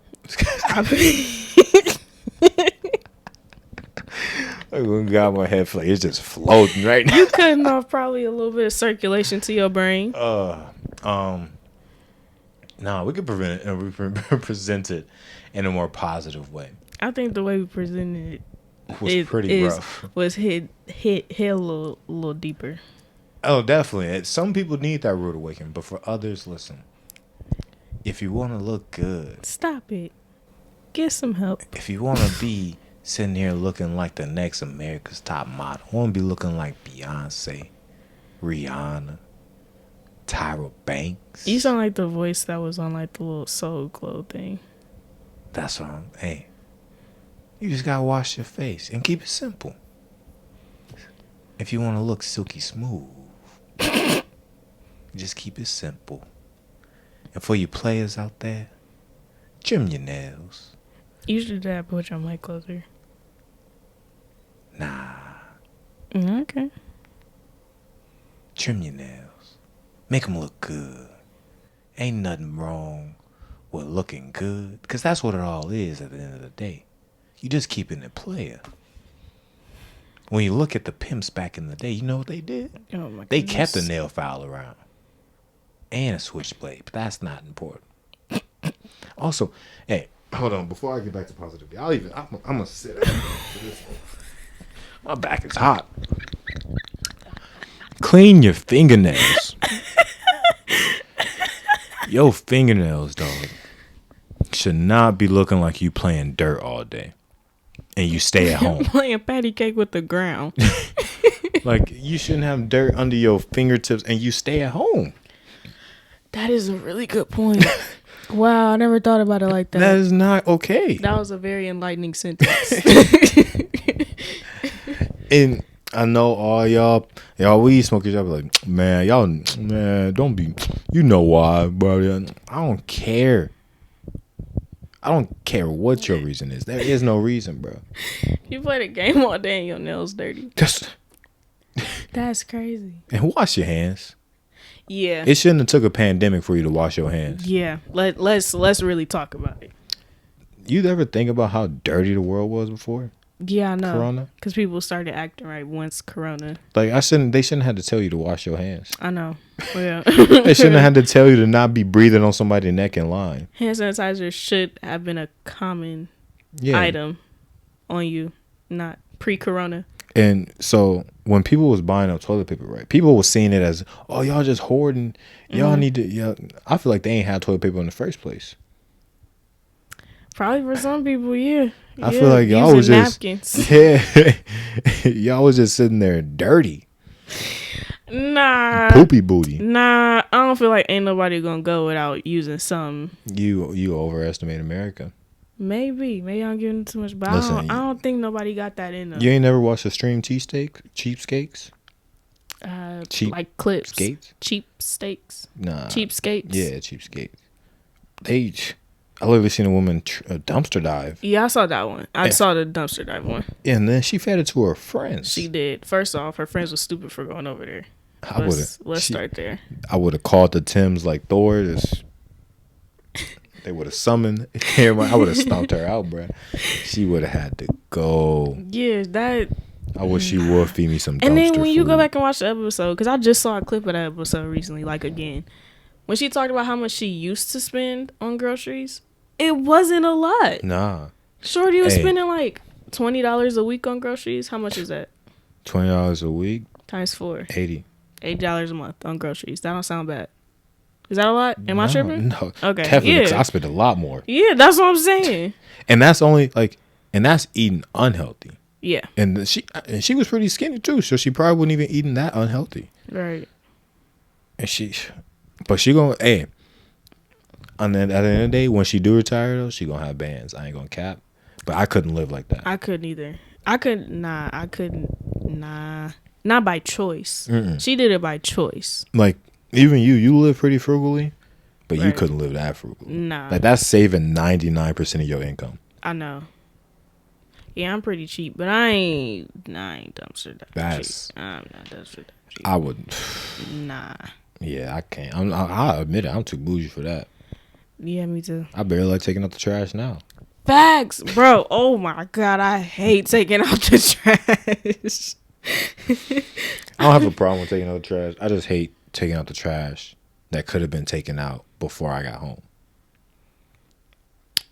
I got my head like it's just floating right now. You cutting off probably a little bit of circulation to your brain. No, we could prevent it and we present it in a more positive way. I think the way we presented it was pretty rough. Was hit a little deeper. Oh, definitely. Some people need that rude awakening, but for others, listen. If you want to look good, stop it. Get some help. If you want to be sitting here looking like the next America's Top Model, I want to be looking like Beyonce, Rihanna, Tyra Banks. You sound like the voice that was on like the little Soul Glow thing. That's what I'm. Hey, you just gotta wash your face and keep it simple. If you want to look silky smooth, just keep it simple. And for you players out there, trim your nails. You should put your mic closer. Nah. Okay. Trim your nails. Make them look good. Ain't nothing wrong with looking good, because that's what it all is at the end of the day. You just keeping it player. When you look at the pimps back in the day, you know what they did? Oh my they kept a nail file around. And a switchblade, but that's not important. Also, hey, hold on. Before I get back to positivity, I'm gonna sit down for this one. My back is hot. Clean your fingernails. Your fingernails, dog, should not be looking like you playing dirt all day, and you stay at home playing patty cake with the ground. Like you shouldn't have dirt under your fingertips, and you stay at home. That is a really good point. Wow, I never thought about it like that. That is not okay. That was a very enlightening sentence. And I know all y'all weed smokers. Y'all be like, man, don't be. You know why, bro? I don't care. I don't care what your reason is. There is no reason, bro. You play the game all day and your nails dirty. That's crazy. And wash your hands. Yeah. It shouldn't have took a pandemic for you to wash your hands. Yeah. Let's really talk about it. You ever think about how dirty the world was before? Yeah, I know. Corona? Because people started acting right once Corona. Like they shouldn't have to tell you to wash your hands. I know. Yeah. They shouldn't have had to tell you to not be breathing on somebody's neck in line. Hand sanitizer should have been a common item on you, not pre-Corona. And so when people was buying up toilet paper, right, people was seeing it as, oh, y'all just hoarding. Y'all need to. Yeah, I feel like they ain't had toilet paper in the first place. Probably for some people, yeah. I feel like y'all was just napkins. y'all was just sitting there dirty. Nah. Poopy booty. Nah, I don't feel like ain't nobody gonna go without using some. You overestimate America. Maybe I'm giving too much, but Listen, I don't think nobody got that in them. You ain't never watched a stream cheapskates? Like clips. Skates? Cheap steaks. Nah. Cheap skates. Yeah, cheapskates. I literally seen a woman dumpster dive. Yeah, I saw that one. I saw the dumpster dive one. And then she fed it to her friends. She did. First off, her friends were stupid for going over there. Let's start there. I would have called the Tims like Thor. They would have summoned everyone. I would have stomped her out, bro. She would have had to go. Yeah, that. I wish she would feed me some dumpster And then when you food. go back and watch the episode, because I just saw a clip of that episode recently, like again, when she talked about how much she used to spend on groceries, it wasn't a lot. Nah. Shorty was spending like $20 a week on groceries. How much is that? $20 a week? Times 4. $80 a month on groceries. That don't sound bad. Is that a lot? Am I tripping? No. Okay. Definitely, because I spend a lot more. Yeah, that's what I'm saying. And that's only and that's eating unhealthy. Yeah. And she was pretty skinny too, so she probably wouldn't even eating that unhealthy. Right. And but she gonna, and then at the end of the day, when she do retire though, she gonna have bands. I ain't gonna cap. But I couldn't live like that. I couldn't either. I couldn't. Not by choice. Mm-mm. She did it by choice. Like, even you live pretty frugally, but you couldn't live that frugally. Nah. Like, that's saving 99% of your income. I know. Yeah, I'm pretty cheap, but I ain't dumpster cheap. I'm not dumpster cheap. I wouldn't. Nah. Yeah, I can't. I admit it. I'm too bougie for that. Yeah, me too. I barely like taking out the trash now. Facts, bro. Oh my God, I hate taking out the trash. I don't have a problem with taking out the trash. I just hate taking out the trash that could have been taken out before I got home.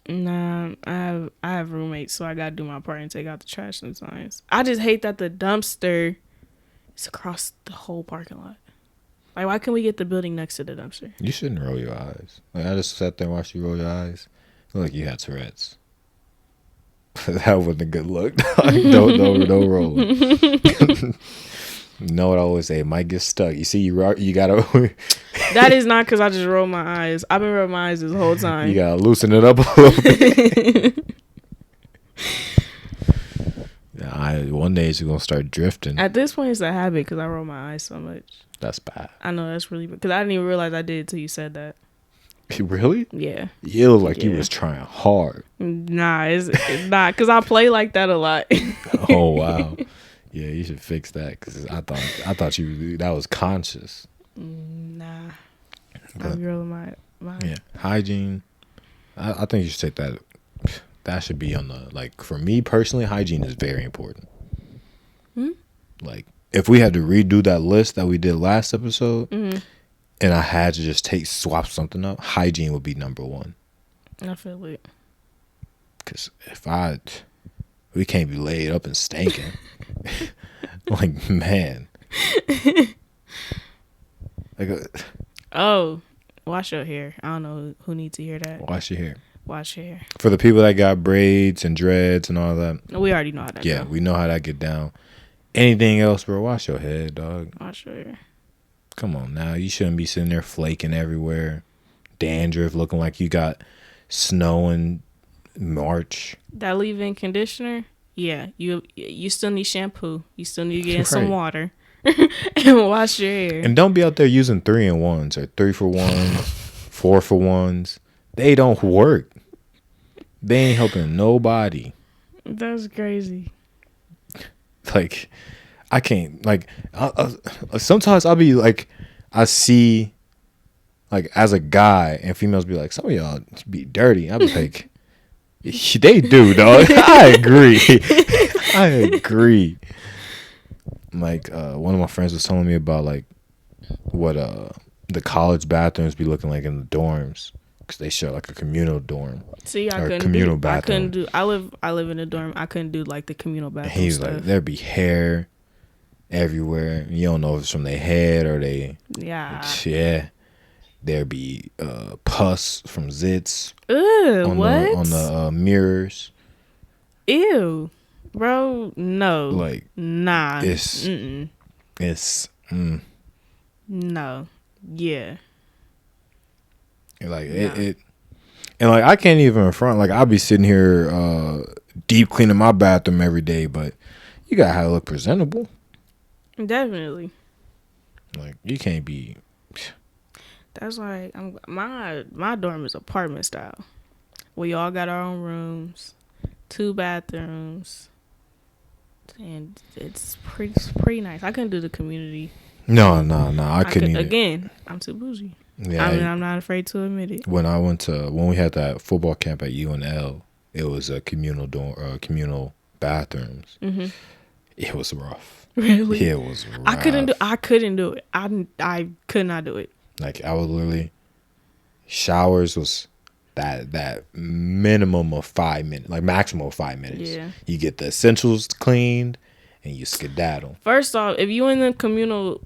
Nah, I have roommates, so I gotta do my part and take out the trash sometimes. I just hate that the dumpster is across the whole parking lot. Like, why can't we get the building next to the dumpster? You shouldn't roll your eyes. Like, I just sat there and watched you roll your eyes. Look like you had Tourette's. That wasn't a good look. don't roll. You know what I always say? It might get stuck. You see, you gotta. That is not because I just rolled my eyes. I've been rolling my eyes this whole time. You gotta loosen it up a little bit. One day it's gonna start drifting. At this point, it's a habit because I roll my eyes so much. That's bad. I know that's really bad because I didn't even realize I did until you said that. Really? Yeah. You look like you was trying hard. Nah, it's not because I play like that a lot. Oh wow. Yeah, you should fix that because I thought that was conscious. Nah. I'm rolling my yeah, hygiene. I think you should take that. That should be on the, for me personally, hygiene is very important. Like, if we had to redo that list that we did last episode, and I had to just swap something up, hygiene would be number one. I feel it. Because we can't be laid up and stinking. Like, man. Wash your hair. I don't know who needs to hear that. Wash your hair. Wash your hair. For the people that got braids and dreads and all that. We already know how that Yeah, we know how that get down. Anything else, bro, wash your head, dog. Wash your hair. Come on now. You shouldn't be sitting there flaking everywhere. Dandruff looking like you got snow in March. That leave-in conditioner, Yeah, you still need shampoo. You still need to get in some Right. water and wash your hair. And don't be out there using 3-in-1s or 3-for-1s, 4-for-1s. They don't work. They ain't helping nobody. That's crazy. Like, I can't. Like, sometimes I'll be like, I see, like, as a guy, and females be like, some of y'all be dirty. I'll be like, they do, dog. I agree. I agree. Like, one of my friends was telling me about, like, what the college bathrooms be looking like in the dorms, because they show like a communal dorm. See, I or couldn't communal do. bathroom. I couldn't do. I live in a dorm. I couldn't do like the communal And bathroom he was stuff. like, there'd be hair everywhere. You don't know if it's from their head or they. Yeah. There'd be pus from zits Ugh. on What? the mirrors. Ew, bro. No. Like, nah. it's Mm-mm. it's No. Yeah. like Nah. it and like I can't even front. Like, I'll be sitting here deep cleaning my bathroom every day, but you gotta have it look presentable. Definitely. Like, you can't be. That's like my dorm is apartment style. We all got our own rooms, 2 bathrooms, and it's pretty nice. I couldn't do the community. No, I couldn't even. Again, I'm too bougie. Yeah, I mean, I'm not afraid to admit it. when we had that football camp at UNL, it was a communal communal bathrooms. Mm-hmm. It was rough. Really? It was rough. I couldn't do it. I could not do it. Like, I would literally, showers was that minimum of 5 minutes, like maximum of 5 minutes. Yeah. You get the essentials cleaned and you skedaddle. First off, if you in the communal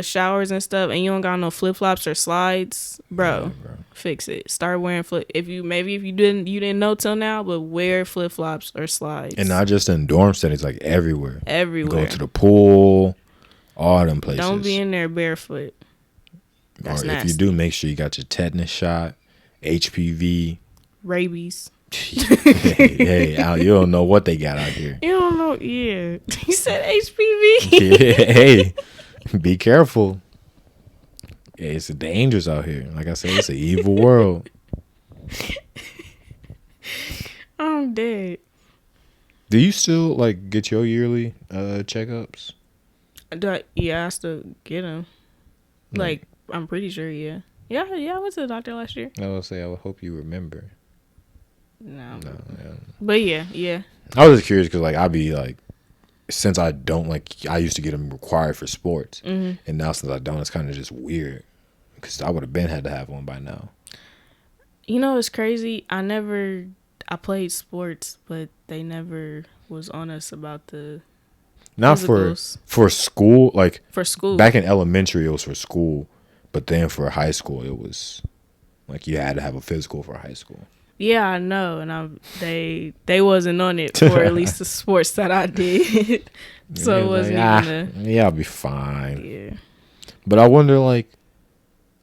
showers and stuff and you don't got no flip flops or slides, bro, fix it. Start wearing if you didn't know till now, but wear flip flops or slides. And not just in dorm settings, like everywhere. Everywhere. Go to the pool, all them places. Don't be in there barefoot. That's or nasty. if you do, make sure you got your tetanus shot, HPV. Rabies. hey, you don't know what they got out here. You don't know. Yeah. He said HPV. Yeah, hey, be careful. Yeah, it's dangerous out here. Like I said, it's an evil world. I'm dead. Do you still like get your yearly checkups? Yeah, I still get them. Like, I'm pretty sure, yeah. Yeah, I went to the doctor last year. I would say I would hope you remember. No. Yeah. But yeah. I was just curious because, like, I'd be like, since I don't, like, I used to get them required for sports. Mm-hmm. And now since I don't, it's kind of just weird. Because I would have had to have one by now. You know, it's crazy. I played sports, but they never was on us about the Not physicals. for school. Like, For school. back in elementary, it was for school. But then for high school, it was like you had to have a physical for high school. Yeah, I know, and they wasn't on it for at least the sports that I did, so it wasn't yeah, I'll be fine. Yeah. But I wonder, like,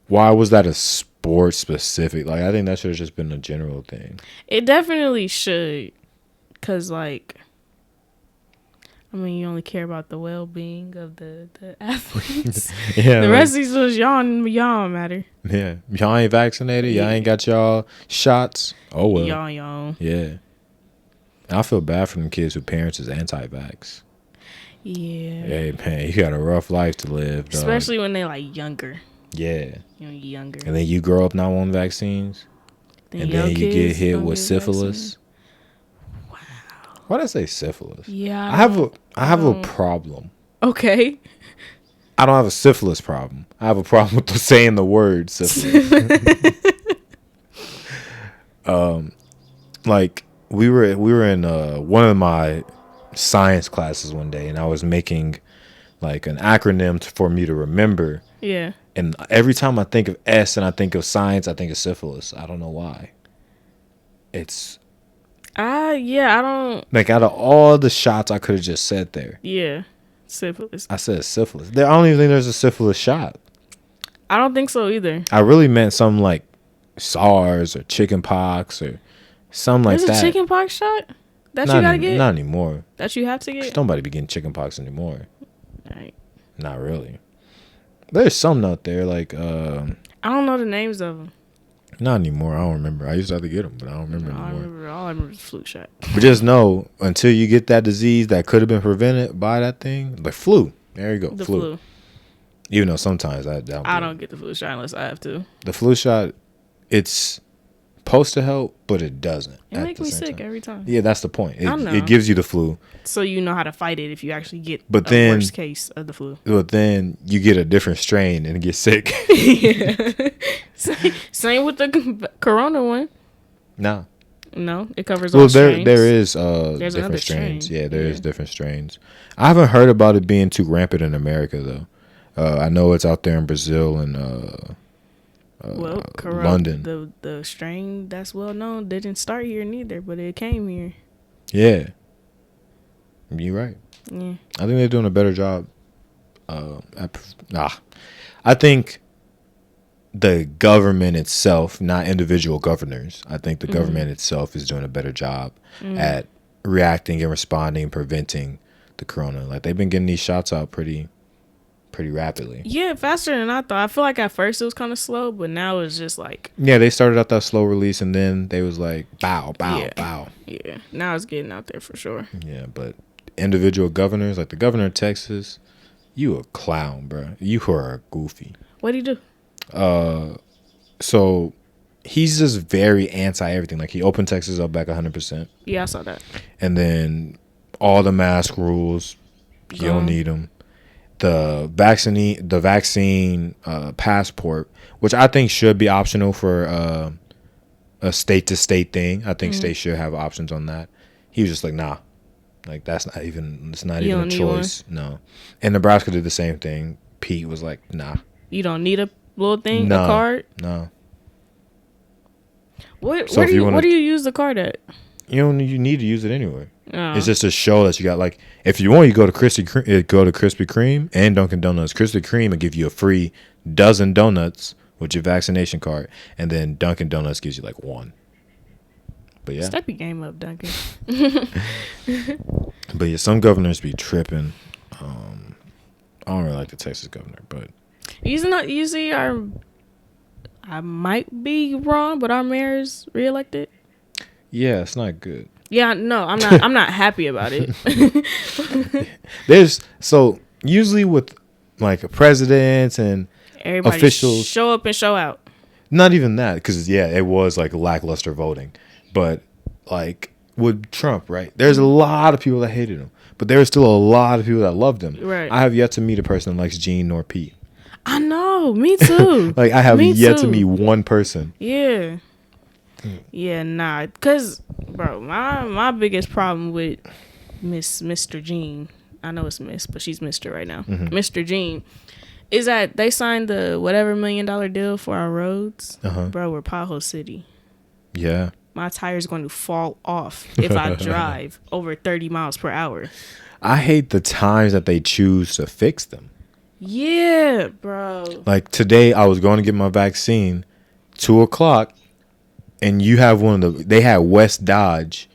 why was that a sport specific? Like, I think that should have just been a general thing. It definitely should, cause like, I mean, you only care about the well-being of the athletes. Yeah, the rest of these was y'all matter. Yeah, y'all ain't vaccinated. Y'all ain't got y'all shots. Oh well. Y'all. Yeah. I feel bad for them kids whose parents is anti-vax. Yeah. Hey man, you got a rough life to live, dog. Especially when they like younger. Yeah. Younger. And then you grow up not wanting vaccines, and then you get hit with syphilis. Wow. Why did I say syphilis? Yeah. I have a problem. Okay. I don't have a syphilis problem. I have a problem with saying the word syphilis. Like we were in one of my science classes one day, and I was making like an acronym for me to remember. Yeah. And every time I think of S and I think of science, I think of syphilis. I don't know why. It's I don't. like out of all the shots I could have just said there. Yeah. Syphilis. I said syphilis. I don't even think there's a syphilis shot. I don't think so either. I really meant something like SARS or chicken pox or something like There's that. a chicken pox shot? that you gotta get? Not anymore. That you have to get? Nobody be getting chicken pox anymore. Right. Not really. There's some out there like I don't know the names of them. not anymore. I don't remember. I used to have to get them, but I don't remember anymore. All I remember is flu shot. But just know, until you get that disease that could have been prevented by that thing, like flu. There you go, The flu. Even though sometimes I don't get the flu shot unless I have to. The flu shot, it's supposed to help, but it doesn't. It makes me sick every time. Yeah, that's the point. I know. It gives you the flu. So you know how to fight it if you actually get But a then, worst case of the flu. But then you get a different strain and get sick. Yeah. Same with the corona one. Nah. No, it covers all strains. There is There's different strains. strain. Yeah, there is different strains. I haven't heard about it being too rampant in America though. I know it's out there in Brazil and London. The strain that's well known didn't start here neither, but it came here. Yeah, you're right. Yeah, I think they're doing a better job. I think the government itself, not individual governors. I think the government itself is doing a better job at reacting and responding and preventing the corona. Like they've been getting these shots out pretty rapidly. Yeah, faster than I thought. I feel like at first it was kind of slow, but now it's just like they started out that slow release and then they was like bow. Yeah, now it's getting out there for sure. Yeah, but individual governors, like the governor of Texas, you a clown, bro. You are goofy. What'd he do? So he's just very anti everything. Like he opened Texas up back 100%. Yeah, I saw that. And then all the mask rules, you don't need them. The vaccine passport, which I think should be optional for a state to state thing. I think states should have options on that. He was just like, nah, like it's not even a choice. No. And Nebraska did the same thing. Pete was like, nah. You don't need a little thing, a card? No. Where do you use the card at? You need to use it anyway. Oh. It's just to show that you got, like, if you want, you go to Krispy Kreme and Dunkin' Donuts. Krispy Kreme will give you a free dozen donuts with your vaccination card, and then Dunkin' Donuts gives you like one. But yeah, step your game up, Dunkin'. But yeah, some governors be tripping. I don't really like the Texas governor, but you see I might be wrong, but our mayor's reelected. Yeah, it's not good. Yeah, no, I'm not happy about it. So usually with like presidents and everybody officials, show up and show out. Not even that, because it was like lackluster voting, but like with Trump, right? There's a lot of people that hated him, but there are still a lot of people that loved him. Right. I have yet to meet a person that likes Gene nor Pete. I know, me too. Like I have yet to meet one person. Yeah. Yeah, nah, cause bro, my biggest problem with Mr. Jean, I know it's Miss, but she's Mr. right now. Mr. Jean, is that they signed the whatever $1 million deal for our roads. Bro, we're Pothole City. Yeah, my tire's going to fall off if I drive over 30 miles per hour. I hate the times that they choose to fix them. Yeah, bro. Like today, I was going to get my vaccine, 2:00. And you have they had West Dodge.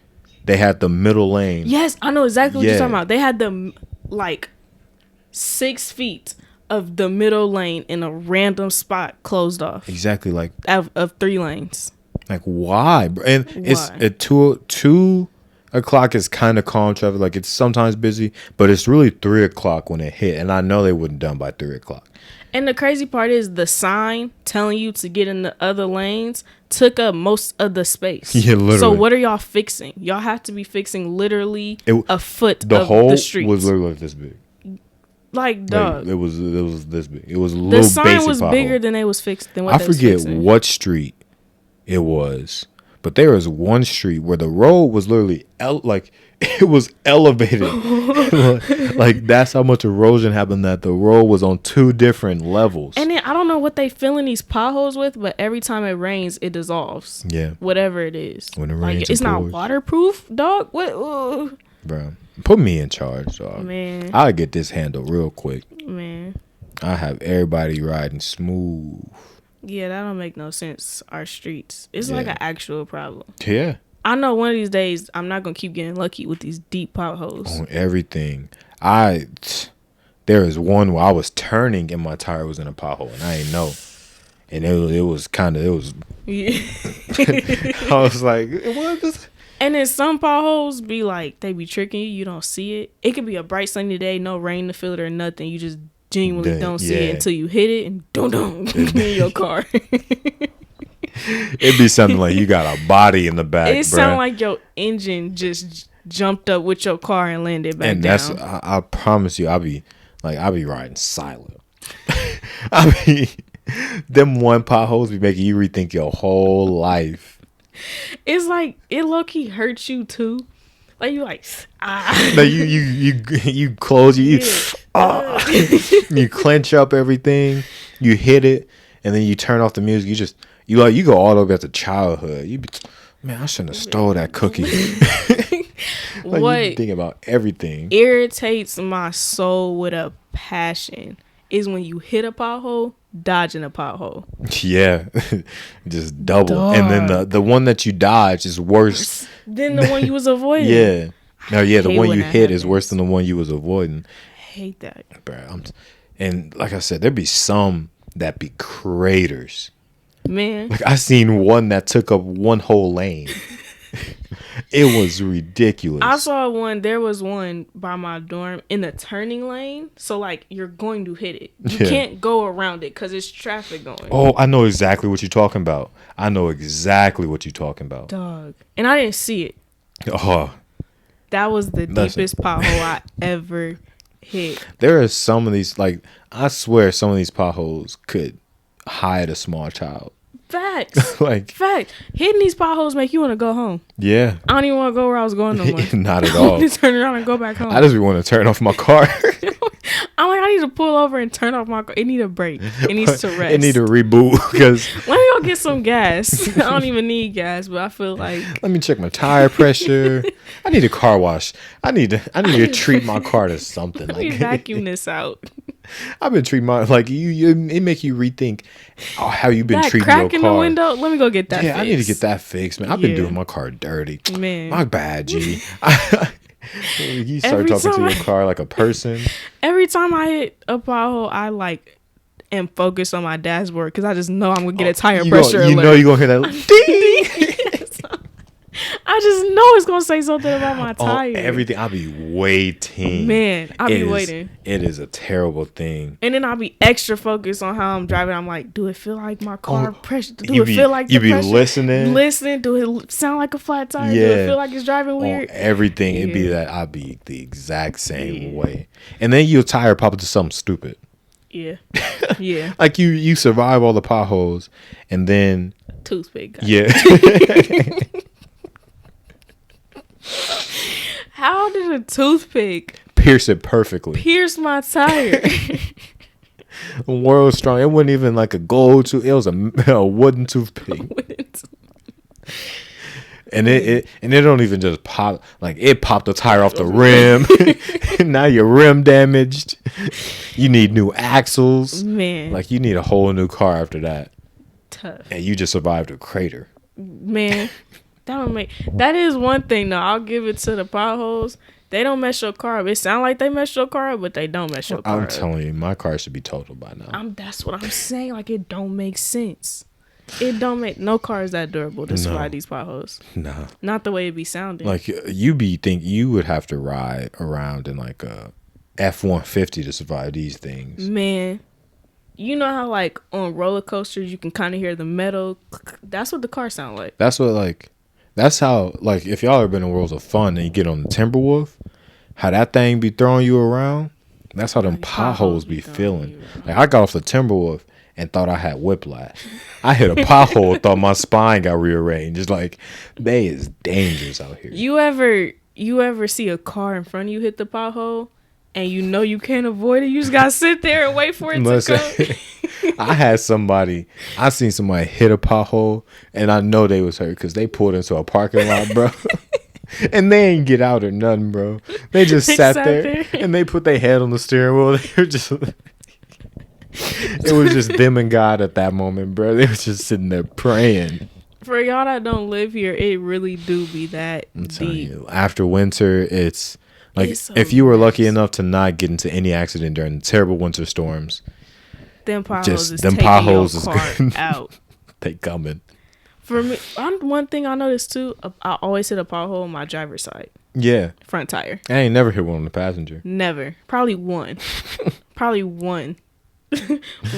They had the middle lane. Yes, I know exactly what you're talking about. They had the, like, 6 feet of the middle lane in a random spot closed off. Exactly, like. Of 3 lanes. Like, why? And it's at 2 o'clock is kind of calm traffic. Like, it's sometimes busy, but it's really 3 o'clock when it hit. And I know they wouldn't done by 3 o'clock. And the crazy part is the sign telling you to get in the other lanes took up most of the space. Yeah, literally. So what are y'all fixing? Y'all have to be fixing literally a foot of the street. The hole was literally this big. Like, dog. It was this big. It was a little basic. The sign was pothole. bigger than they was fixed. Than what I they was forget fixing. what street it was, but there was one street where the road was literally it was elevated. Like that's how much erosion happened that the road was on 2 different levels. And then I don't know what they filling these potholes with, but every time it rains, it dissolves. Yeah, whatever it is. When it rains, it's not waterproof, dog. What, bro? Put me in charge, dog. Man, I'll get this handled real quick. Man, I have everybody riding smooth. Yeah, that don't make no sense. Our streets, it's like an actual problem. Yeah. I know one of these days I'm not gonna keep getting lucky with these deep potholes. On everything. There is one where I was turning and my tire was in a pothole and I didn't know. And it was Yeah. I was like, what is? And then some potholes be like, they be tricking you. You don't see it. It could be a bright sunny day, no rain to feel it or nothing. You just genuinely don't see it until you hit it and dum in your car. It'd be something like you got a body in the back. It sound like your engine just jumped up with your car and landed back and down. I promise you, I'll be riding silent. I mean, them one potholes be making you rethink your whole life. It's like it low key hurts you too. Like you like No, you close you you clench up everything, you hit it, and then you turn off the music. You go all the way back to childhood. Man, I shouldn't have stole that cookie. What you think about everything irritates my soul with a passion is when you hit a pothole, dodging a pothole. Yeah, just double. Dog. And then the one that you dodge is worse than the one you was avoiding. Yeah. No, yeah, the one you hit is worse than the one you was avoiding. I hate that. Bro, and like I said, there be some that be craters. Man. Like I seen one that took up one whole lane. It was ridiculous. I saw one. There was one by my dorm in the turning lane. So like you're going to hit it. You can't go around it because it's traffic going. Oh, I know exactly what you're talking about. Dog. And I didn't see it. Oh. That was the deepest pothole I ever hit. There are some of these, like, I swear some of these potholes could hide a small child. Facts. Fact. Hitting these potholes make you want to go home. Yeah. I don't even want to go where I was going no more. Not at all. I want to turn around and go back home. I just want to turn off my car. I'm like, I need to pull over and turn off my car. It need a break. It needs to rest. It need to reboot because let me go get some gas. I don't even need gas, but I feel like let me check my tire pressure. I need a car wash. I need to treat my car to something. Let me vacuum this out. I've been treating my it make you rethink how you've been treating your car. Crack in the window. Let me go get that. Yeah, fixed. I need to get that fixed, man. I've been doing my car dirty. Man, my bad, G. You start talking to your car like a person. Every time I hit a pothole, I am focused on my dashboard because I just know I'm gonna get a tire pressure alert. You know you're gonna hear that ding. I just know it's gonna say something about my tire. Everything. I'll be waiting. Man, I'll be waiting. It is a terrible thing. And then I'll be extra focused on how I'm driving. I'm like, do it feel like my car pressure? Do it feel like the pressure? You be listening. Listening. Do it sound like a flat tire? Yeah. Do it feel like it's driving weird? Everything. It'd be that. I'll be the exact same way. And then your tire pop into something stupid. Yeah. Yeah. Like you survive all the potholes and then toothpick. Yeah. How did a toothpick pierce it perfectly? Pierce my tire. World strong. It wasn't even like a gold tooth. It was a wooden toothpick. And it don't even just pop. Like it popped the tire off the rim. Now your rim damaged. You need new axles. Man. Like you need a whole new car after that. Tough. And you just survived a crater. Man. That is one thing though. I'll give it to the potholes. They don't mess your car up. It sound like they mess your car up, but they don't mess your car up. I'm telling you, my car should be totaled by now. That's what I'm saying. Like it don't make sense. It don't make no car is that durable to survive these potholes. No, not the way it be sounding. Like you would have to ride around in like a F-150 to survive these things. Man, you know how like on roller coasters you can kind of hear the metal. That's what the car sound like. That's how, like, if y'all ever been in Worlds of Fun and you get on the Timberwolf, how that thing be throwing you around, that's how them potholes be feeling. Like, I got off the Timberwolf and thought I had whiplash. I hit a pothole, thought my spine got rearranged. It's like, they is dangerous out here. You ever see a car in front of you hit the pothole and you know you can't avoid it? You just got to sit there and wait for it to come. I seen somebody hit a pothole and I know they was hurt because they pulled into a parking lot, bro. And they ain't get out or nothing, bro. They just sat there and they put their head on the steering wheel. They were just, it was just them and God at that moment, bro. They was just sitting there praying. For y'all that don't live here, it really do be that I'm telling deep. you, after winter, it's like It's so if you were lucky nice. enough to not get into any accident during the terrible winter storms, Them potholes just is them taking potholes your is car good. out. They coming. For me, one thing I noticed too, I always hit a pothole on my driver's side, Yeah, front tire. I ain't never hit one on the passenger. Never. Probably one. Probably one.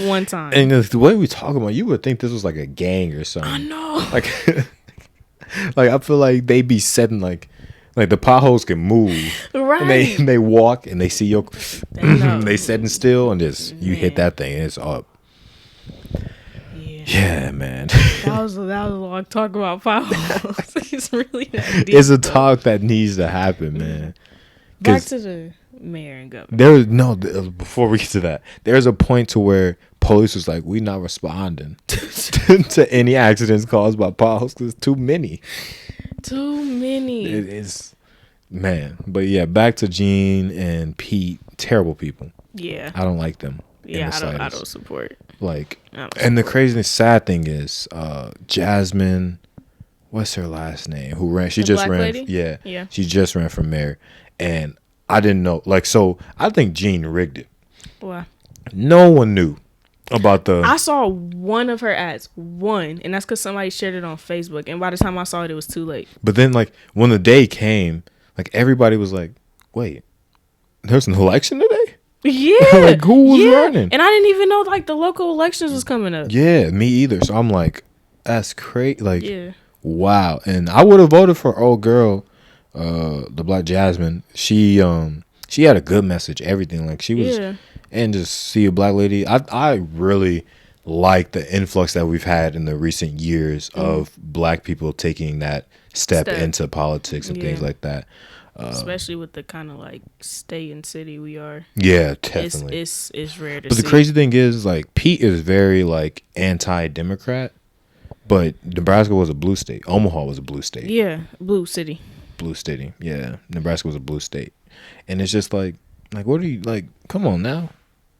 One time. And the way we talk about, you would think this was like a gang or I something. know. Like, like I feel like they be setting like the potholes can move, Right. and they walk and they see your, know. they setting still and just you hit Man. that thing and it's up. Yeah. Yeah, man. That was a long talk about potholes. It's really that deep. It's a talk that needs to happen, man. Back 'Cause to the mayor and governor. there, no. Before we get to that, there's a point to where police was like, "We not responding to any accidents caused by potholes because too many." Too many. It is, man. But yeah, back to Gene and Pete. Terrible people. Yeah. I don't like them. in Yeah, the I slightest. don't support. Like, I don't and the support. crazy, sad thing is, Jasmine, what's her last name? Who ran? She The just black ran. lady? Yeah, Yeah. she just ran for mayor, and I didn't know. Like, so I think Gene rigged it. Why? No one knew about the. I saw one of her ads, and that's because somebody shared it on Facebook. And by the time I saw it, it was too late. But then, like, when the day came, like everybody was like, "Wait, there's an election today?" Yeah, Like, who was running? And I didn't even know like the local elections was coming up. Yeah, me either. So I'm like, that's crazy. Like, Yeah, wow. And I would have voted for old girl, the Black Jasmine. She had a good message, everything. Like, she was, yeah, and just see a black lady. I really like the influx that we've had in the recent years of black people taking that step into politics and things Yeah. like that. especially with the kind of like state and city we are. Yeah, definitely. It's rare to But see. the crazy thing is, like, Pete is very like anti-Democrat, but Nebraska was a blue state. Omaha was a blue state. Yeah, blue city. Blue city. Yeah, Nebraska was a blue state, and it's just like what are you like? Come on now,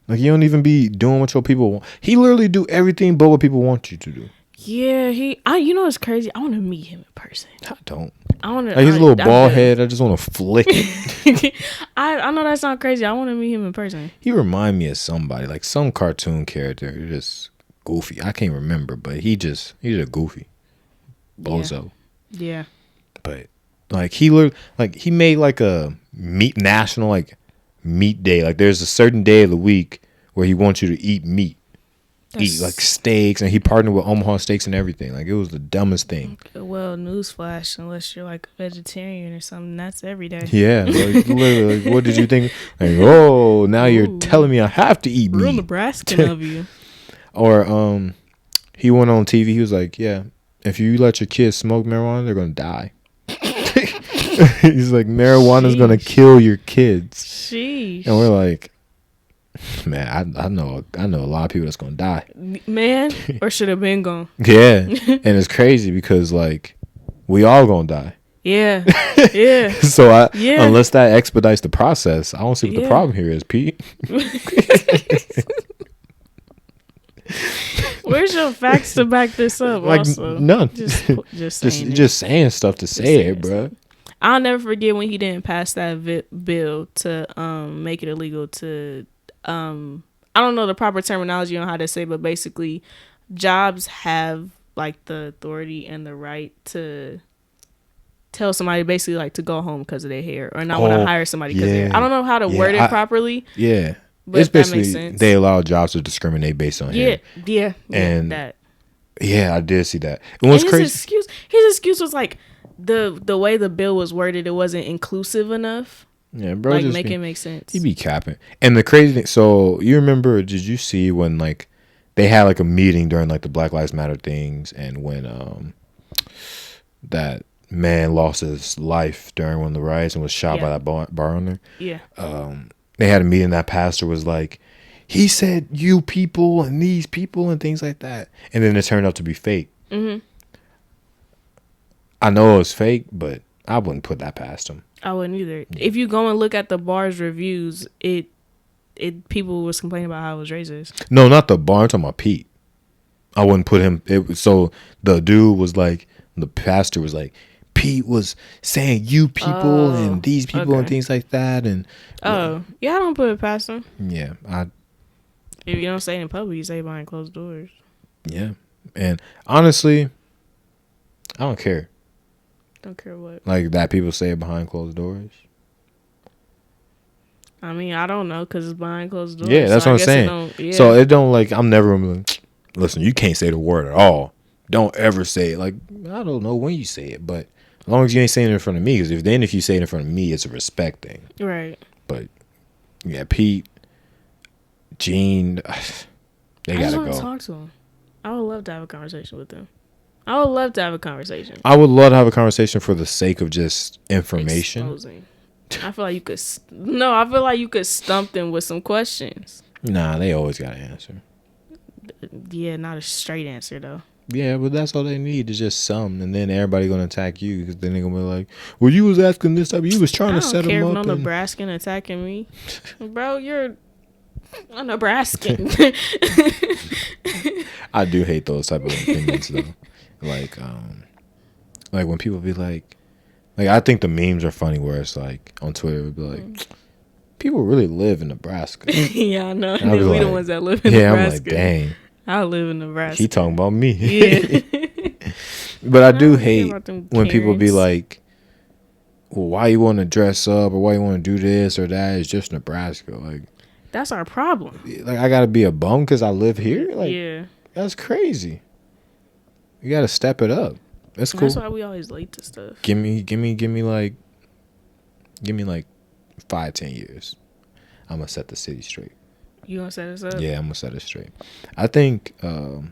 like you don't even be doing what your people want. He literally do everything but what people want you to do. Yeah, you know it's crazy. I want to meet him in person. I don't. I want to Like his little bald head, I just want to flick it. I know that sounds crazy. I want to meet him in person. He remind me of somebody, like some cartoon character. He's just goofy. I can't remember, but he's just goofy bozo. Yeah. But like he looked like he made like a national like meat day. Like there's a certain day of the week where he wants you to eat meat. Eat like steaks, and he partnered with Omaha Steaks and everything. Like it was the dumbest thing. Well, newsflash, unless you're like a vegetarian or something, that's every day. Yeah, like, literally. Like, what did you think? Like, oh, now you're telling me I have to eat Real meat. Nebraskan of you. Or he went on TV. He was like, "Yeah, if you let your kids smoke marijuana, they're gonna die." He's like, "Marijuana's gonna kill your kids," Sheesh. and we're like, "Man, I know a lot of people that's gonna die." Man, or should have been gone. Yeah, and it's crazy because like we all gonna die. Yeah. Yeah. So Yeah. unless that expedites the process, I don't see what the problem here is, Pete. Where's your facts to back this up? Like also, none. just saying stuff to say it, bro. I'll never forget when he didn't pass that bill to make it illegal to I don't know the proper terminology on how to say, but basically, jobs have like the authority and the right to tell somebody basically like to go home because of their hair or not want to hire somebody because I don't know how to word it properly. Yeah. But it's that makes basically sense. they allow jobs to discriminate based on hair. Yeah, And that. Yeah, I did see that. And what's crazy? His excuse was like the way the bill was worded, it wasn't inclusive enough. Yeah, bro, Like just make it make sense. He be capping. And the crazy thing, so you remember? Did you see when like they had like a meeting during like the Black Lives Matter things, and when that man lost his life during one of the riots and was shot by that bar owner? Yeah. They had a meeting. That pastor was like, he said you people and these people and things like that, and then it turned out to be fake. Mm-hmm. I know it was fake, but I wouldn't put that past him. I wouldn't either. If you go and look at the bar's reviews, it people was complaining about how it was racist. No, not the bar. I'm talking about Pete. I wouldn't put him. So the dude was like, the pastor was like, Pete was saying you people and these people and things like that. And yeah, I don't put it past him. Yeah, If you don't say it in public, you say it behind closed doors. Yeah, and honestly, I don't care. Don't care what. Like that people say it behind closed doors. I mean, I don't know because it's behind closed doors. Yeah, that's what I'm saying. So it don't like I'm never gonna be like, listen, you can't say the word at all. Don't ever say it. Like I don't know when you say it, but as long as you ain't saying it in front of me, because if you say it in front of me, it's a respect thing. Right. But yeah, Pete, Gene, they gotta go. Talk to him. I would love to have a conversation with him. I would love to have a conversation. I would love to have a conversation for the sake of just information. Exposing. I feel like you could. I feel like you could stump them with some questions. Nah, they always got an answer. Yeah, not a straight answer though. Yeah, but that's all they need is just some, and then everybody gonna attack you because then they gonna be like, "Well, you was asking this type. You was trying to set them up." I don't care if no Nebraskan attacking me, bro. You're a Nebraskan. I do hate those type of opinions though. Like when people be like I think the memes are funny where it's like on Twitter it would be like, people really live in Nebraska. Yeah, I know. And then we the ones that live in Nebraska. Yeah, I'm like, dang. I live in Nebraska. He talking about me. Yeah. But I do hate when people be like, well, why you want to dress up or why you want to do this or that? It's just Nebraska. Like, that's our problem. Like, I got to be a bum because I live here? Like, yeah. That's crazy. You got to step it up. That's cool. That's why we always late to stuff. Give me like 5-10 years. I'm going to set the city straight. You gonna set us up? Yeah, I'm gonna set it straight. I think that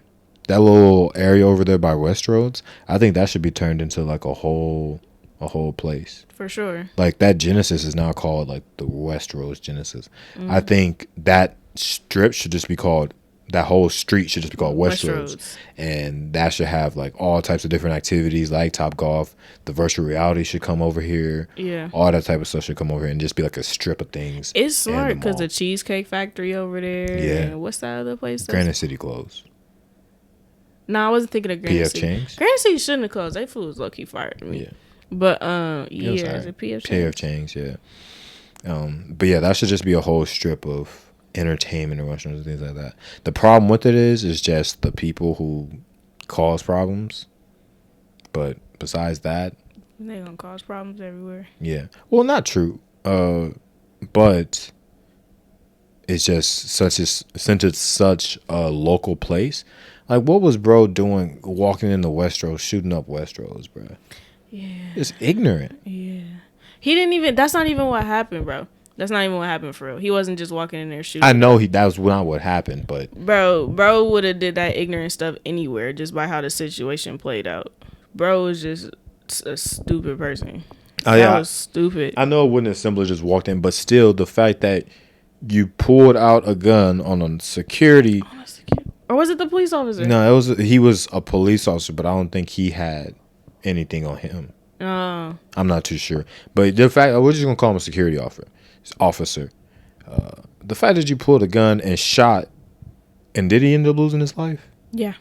little area over there by Westroads, I think that should be turned into like a whole place. For sure. Like that Genesis is now called like the Westroads Genesis. I think that strip should just be called. That whole street should just be called Westroads. And that should have like all types of different activities like Top Golf. The virtual reality should come over here. Yeah. All that type of stuff should come over here and just be like a strip of things. It's smart because the Cheesecake Factory over there. Yeah. And what's that other place? Granite City closed. No, I wasn't thinking of Granite City. Chang's? Granite City shouldn't have closed. That food was low-key fired to me. Yeah. But, is it PF Chang's? PF Chang's, yeah. But yeah, that should just be a whole strip of entertainment and restaurants and things like that. The problem with it is just the people who cause problems. But besides that, they're gonna cause problems everywhere. Yeah. Well, not true. But it's just since it's such a local place. Like, what was bro doing walking in the Westroads, shooting up Westroads, bro? Yeah. It's ignorant. Yeah. He didn't even. That's not even what happened, bro. That's not even what happened for real. He wasn't just walking in there shooting. I know that was not what happened, but bro would have did that ignorant stuff anywhere just by how the situation played out. Bro was just a stupid person. Oh yeah, that was stupid. I know it wouldn't have simply just walked in, but still, the fact that you pulled out a gun on a security, or was it the police officer? No, he was a police officer, but I don't think he had anything on him. I'm not too sure, but the fact we're just gonna call him a security officer. The fact that you pulled a gun and shot, and did he end up losing his life? Yeah,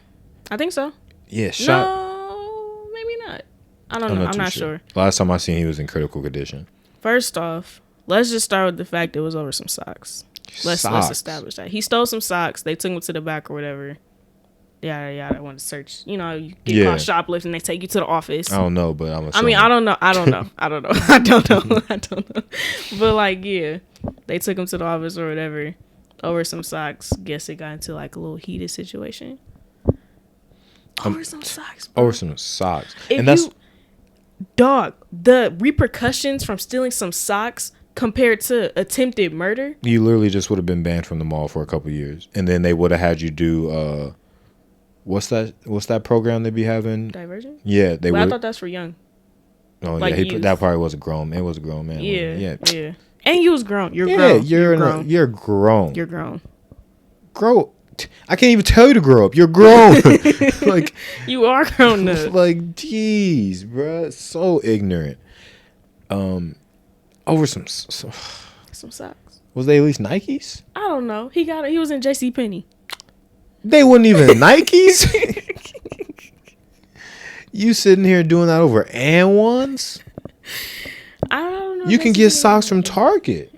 I think so. Yeah, shot. No, maybe not. I don't know. I'm not sure. Last time I seen he was in critical condition. First off, let's just start with the fact it was over some socks. Let's establish that he stole some socks. They took him to the back or whatever. Yeah, I want to search. You know, you get caught shoplifting, they take you to the office. I don't know, but I don't know. I don't know. But like, yeah, they took him to the office or whatever over some socks. Guess it got into like a little heated situation. Over some socks. Bro. Over some socks. And that's the repercussions from stealing some socks compared to attempted murder. You literally just would have been banned from the mall for a couple of years, and then they would have had you do what's that program they be having? Diversion? Yeah, they would. I thought that's for young. Oh, like yeah, that probably was a grown. It was a grown man. Yeah. And you was grown. You're grown. You're grown. You're grown. You're grown. Grow. I can't even tell you to grow up. You're grown. Like you are grown up. Like, jeez, bro, so ignorant. Over some socks. Was they at least Nikes? I don't know. He was in JCPenney. They wouldn't even Nikes. You sitting here doing that over and-ones? I don't know. You can get socks from Target.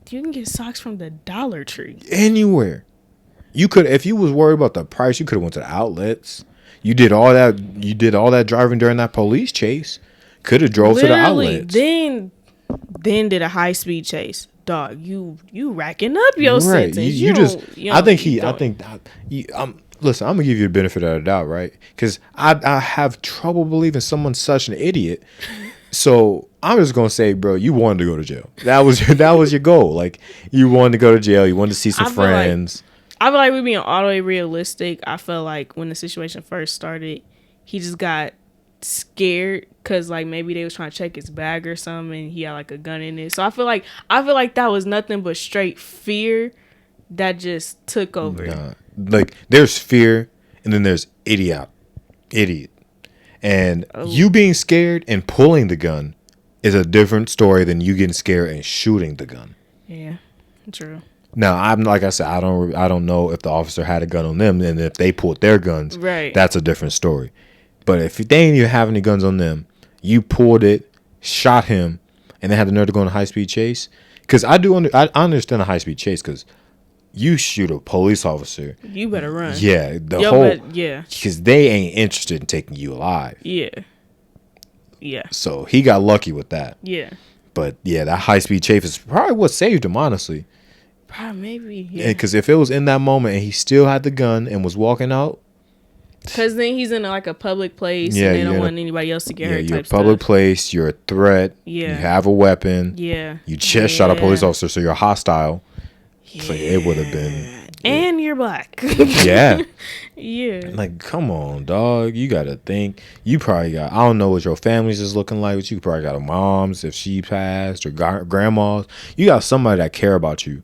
You can get socks from the Dollar Tree. Anywhere. You could, if you was worried about the price, you could have went to the outlets. You did all that. You did all that driving during that police chase. Could have drove to the outlets. Then did a high speed chase. Dog, you racking up your sentence. Listen, I'm gonna give you the benefit of the doubt, right? Because I have trouble believing someone's such an idiot. So I'm just gonna say, bro, you wanted to go to jail. That was your goal. Like, you wanted to go to jail. You wanted to see some friends. I feel like we being all the way realistic. I feel like when the situation first started, he just got scared because like maybe they was trying to check his bag or something, and he had like a gun in it. So I feel like that was nothing but straight fear that just took over. Nah. Like, there's fear, and then there's idiot, and you being scared and pulling the gun is a different story than you getting scared and shooting the gun. Yeah, true. Now, I'm like I said, I don't know if the officer had a gun on them, and if they pulled their guns, right? That's a different story. But if they ain't even have any guns on them, you pulled it, shot him, and they had the nerve to go on a high speed chase. Because I understand a high speed chase because you shoot a police officer, you better run. Yeah, because they ain't interested in taking you alive. Yeah. So he got lucky with that. Yeah. But yeah, that high speed chase is probably what saved him, honestly. Probably, maybe. Yeah. Because if it was in that moment and he still had the gun and was walking out. Because then he's in like a public place, and they don't want anybody else to get hurt. You're a public place. You're a threat. Yeah. You have a weapon. Yeah. You just shot a police officer, so you're hostile. Yeah. So it would have been. And you're black. Yeah. Yeah. Like, come on, dog. You got to think. You probably got, I don't know what your family's is looking like, but you probably got a mom's if she passed, or grandma's. You got somebody that care about you.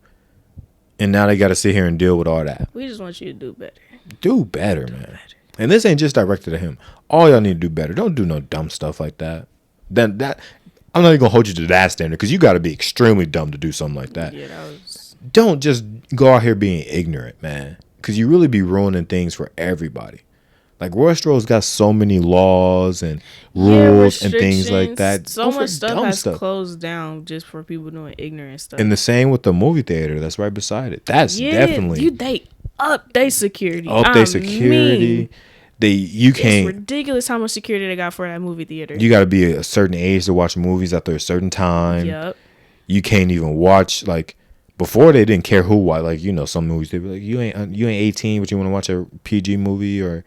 And now they got to sit here and deal with all that. We just want you to do better. Do better, man. And this ain't just directed to him. All y'all need to do better. Don't do no dumb stuff like that. Then I'm not even gonna hold you to that standard because you got to be extremely dumb to do something like that. Yeah, that was. Don't just go out here being ignorant, man. Because you really be ruining things for everybody. Like, Roystrow's got so many laws and rules and things like that. So much stuff has closed down just for people doing ignorant stuff. And the same with the movie theater that's right beside it. That's definitely. They update security. It's ridiculous how much security they got for that movie theater. You got to be a certain age to watch movies after a certain time. Yep. You can't even watch, like, before they didn't care who watched. Like, you know, some movies they'd be like, you ain't 18, but you want to watch a PG movie or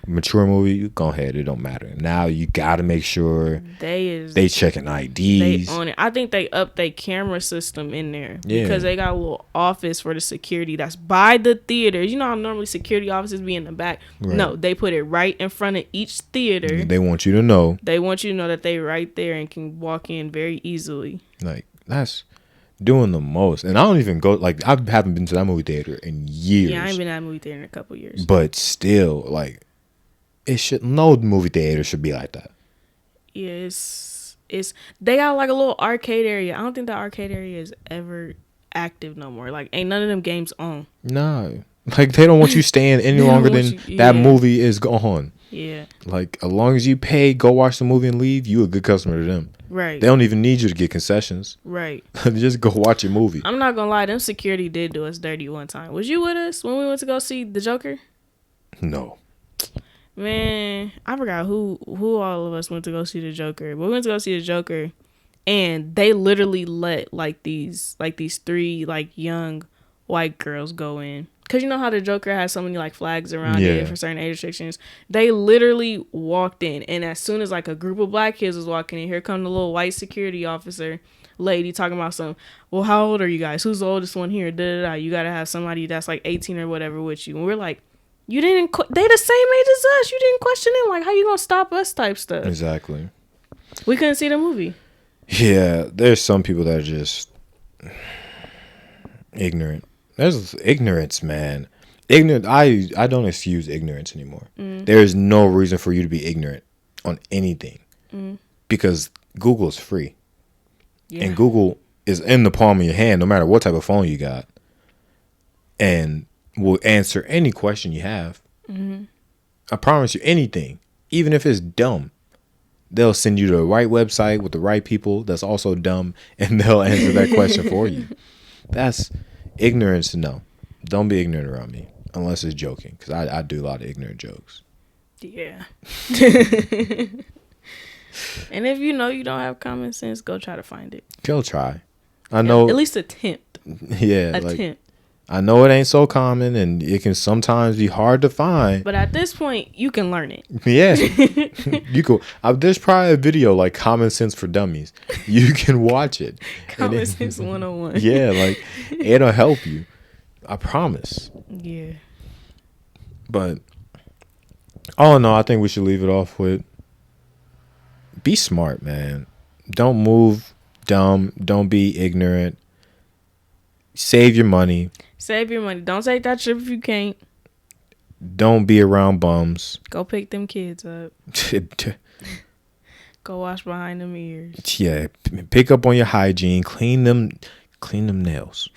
mature movie, you go ahead. It don't matter. Now you got to make sure they checking IDs. They on it. I think they upped their camera system in there because they got a little office for the security that's by the theater. You know how normally security offices be in the back? Right. No, they put it right in front of each theater. They want you to know. They want you to know that they right there and can walk in very easily. Like, that's doing the most. And I don't even go, like, I haven't been to that movie theater in years. Yeah, I ain't been at a movie theater in a couple years. But still, like, no movie theater should be like that. Yeah, it's they got like a little arcade area. I don't think the arcade area is ever active no more. Like, ain't none of them games on. No. Like, they don't want you staying any longer than that movie is on. Yeah. Like, as long as you pay, go watch the movie and leave, you a good customer to them. Right. They don't even need you to get concessions. Right. Just go watch your movie. I'm not gonna lie, them security did do us dirty one time. Was you with us when we went to go see the Joker? No. Man, I forgot who all of us went to go see the Joker. But we went to go see the Joker, and they literally let like these 3 like young white girls go in. Cause you know how the Joker has so many like flags around it for certain age restrictions. They literally walked in, and as soon as like a group of black kids was walking in, here come the little white security officer lady talking about some. Well, how old are you guys? Who's the oldest one here? You gotta have somebody that's like 18 or whatever with you. And we're like, you didn't. They the same age as us. You didn't question them. Like, how you gonna stop us? Type stuff. Exactly. We couldn't see the movie. Yeah, there's some people that are just ignorant. There's ignorance, man. Ignorant. I don't excuse ignorance anymore. There is no reason for you to be ignorant on anything because Google is free, and Google is in the palm of your hand, no matter what type of phone you got. And will answer any question you have. I promise you, anything, even if it's dumb, they'll send you to the right website with the right people that's also dumb, and they'll answer that question for you. That's ignorance. No, don't be ignorant around me unless it's joking, because I do a lot of ignorant jokes. Yeah. And if you know you don't have common sense, go try to find it. Go try. I know. At least attempt. Yeah. Attempt. I know it ain't so common, and it can sometimes be hard to find. But at this point, you can learn it. Yeah. You could. There's probably a video like Common Sense for Dummies. You can watch it. Common Sense 101. Yeah, like it'll help you. I promise. Yeah. But all in all, I think we should leave it off with be smart, man. Don't move dumb. Don't be ignorant. Save your money. Save your money. Don't take that trip if you can't. Don't be around bums. Go pick them kids up. Go wash behind them ears. Yeah, pick up on your hygiene. Clean them nails.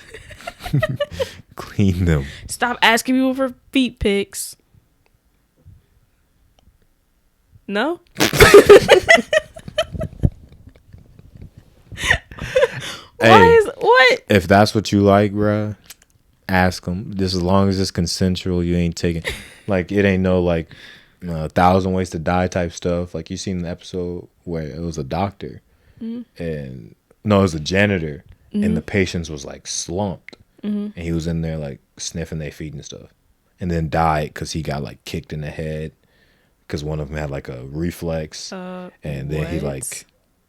Clean them. Stop asking people for feet pics. No? What? If that's what you like, bruh, ask them. Just as long as it's consensual, you ain't taking, like, it ain't no, like, 1,000 Ways to Die type stuff. Like, you seen the episode where it was a doctor, and, no, it was a janitor, and the patients was, like, slumped, and he was in there, like, sniffing their feet and stuff, and then died because he got, like, kicked in the head because one of them had, like, a reflex, and then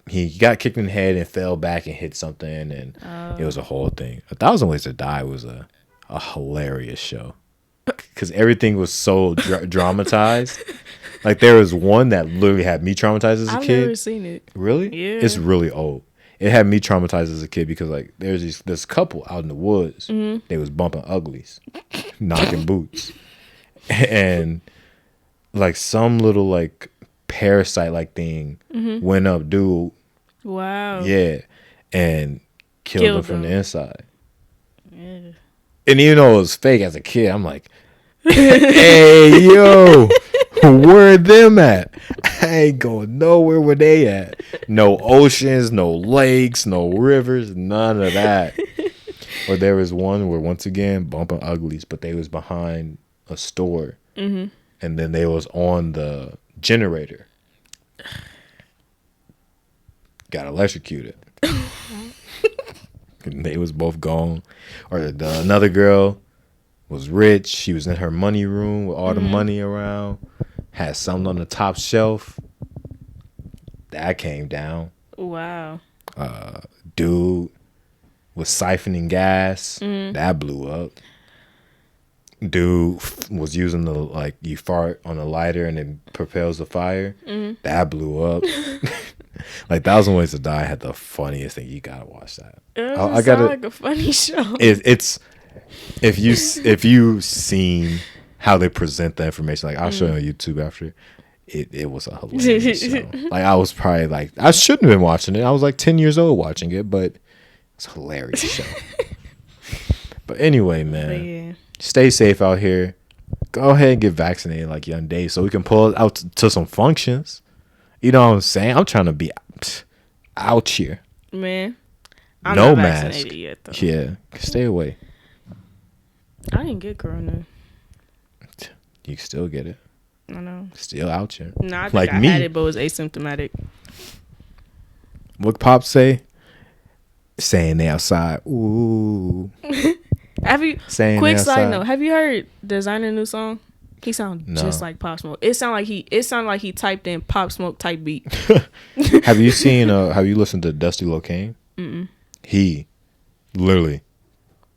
he got kicked in the head and fell back and hit something, and it was a whole thing. 1,000 Ways to Die was a hilarious show because everything was so dramatized. Like, there was one that literally had me traumatized as a kid. I've never seen it. Really? Yeah. It's really old. It had me traumatized as a kid because, like, there's this couple out in the woods. They was bumping uglies, knocking boots, and like some little like parasite like thing went up dude. Wow. Yeah, and killed him from the inside. Yeah. And even though it was fake as a kid, I'm like, hey, yo, where them at? I ain't going nowhere where they at. No oceans, no lakes, no rivers, none of that. Or there was one where, once again, bumping uglies, but they was behind a store. And then they was on the generator. Got electrocuted. And they was both gone. Or another girl was rich. She was in her money room with all the money around. Had something on the top shelf. That came down. Wow. Dude was siphoning gas. That blew up. Dude was using the, like, you fart on a lighter and it propels the fire. That blew up. Like, 1,000 Ways to Die had the funniest thing. You gotta watch that. I got like a funny show. It's if you seen how they present the information, like, I'll show you on YouTube after. It was a hilarious show. Like, I was probably like, I shouldn't have been watching it. I was like 10 years old watching it, but it's a hilarious show. But anyway, man, stay safe out here. Go ahead and get vaccinated like Young Dave so we can pull out to some functions. You know what I'm saying? I'm trying to be out here. Man, I'm no not mask vaccinated yet, though. Yeah, stay away. I didn't get corona. You can still get it. I know. Still out here. No, I think like I me. had it, but it was asymptomatic. What Pop say? Saying they outside. Ooh. Have you? Saying Quick they side outside. note: have you heard Designer new song? He sounds just like Pop Smoke. It sounded like he typed in Pop Smoke type beat. Have you seen? Have you listened to Dusty Locane? He literally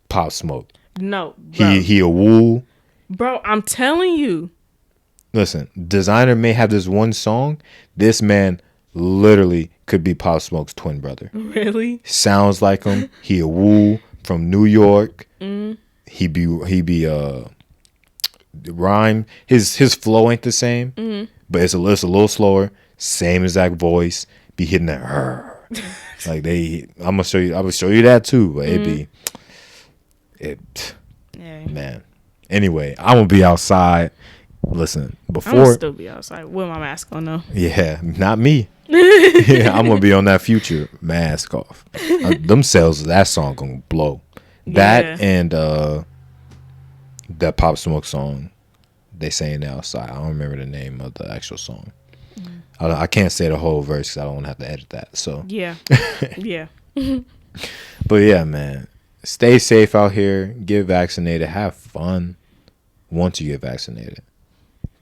Pop Smoke. No, bro. He a woo. Bro, I'm telling you. Listen, Designer may have this one song. This man literally could be Pop Smoke's twin brother. Really? Sounds like him. He a woo from New York. He be rhyme. His flow ain't the same, but it's a little slower. Same exact voice. Be hitting that. Like I'm gonna show you. I will show you that too. But man, Anyway, I'm gonna be outside. Listen, I'm gonna before still be outside with my mask on though. yeah, not me. Yeah, I'm gonna be on that Future mask off. Them sales, that song gonna blow. That Yeah. and that Pop Smoke song. They saying outside. I don't remember the name of the actual song. I can't say the whole verse because I don't have to edit that. So Yeah. Yeah. but yeah, man, stay safe out here. Get vaccinated. Have fun once you get vaccinated.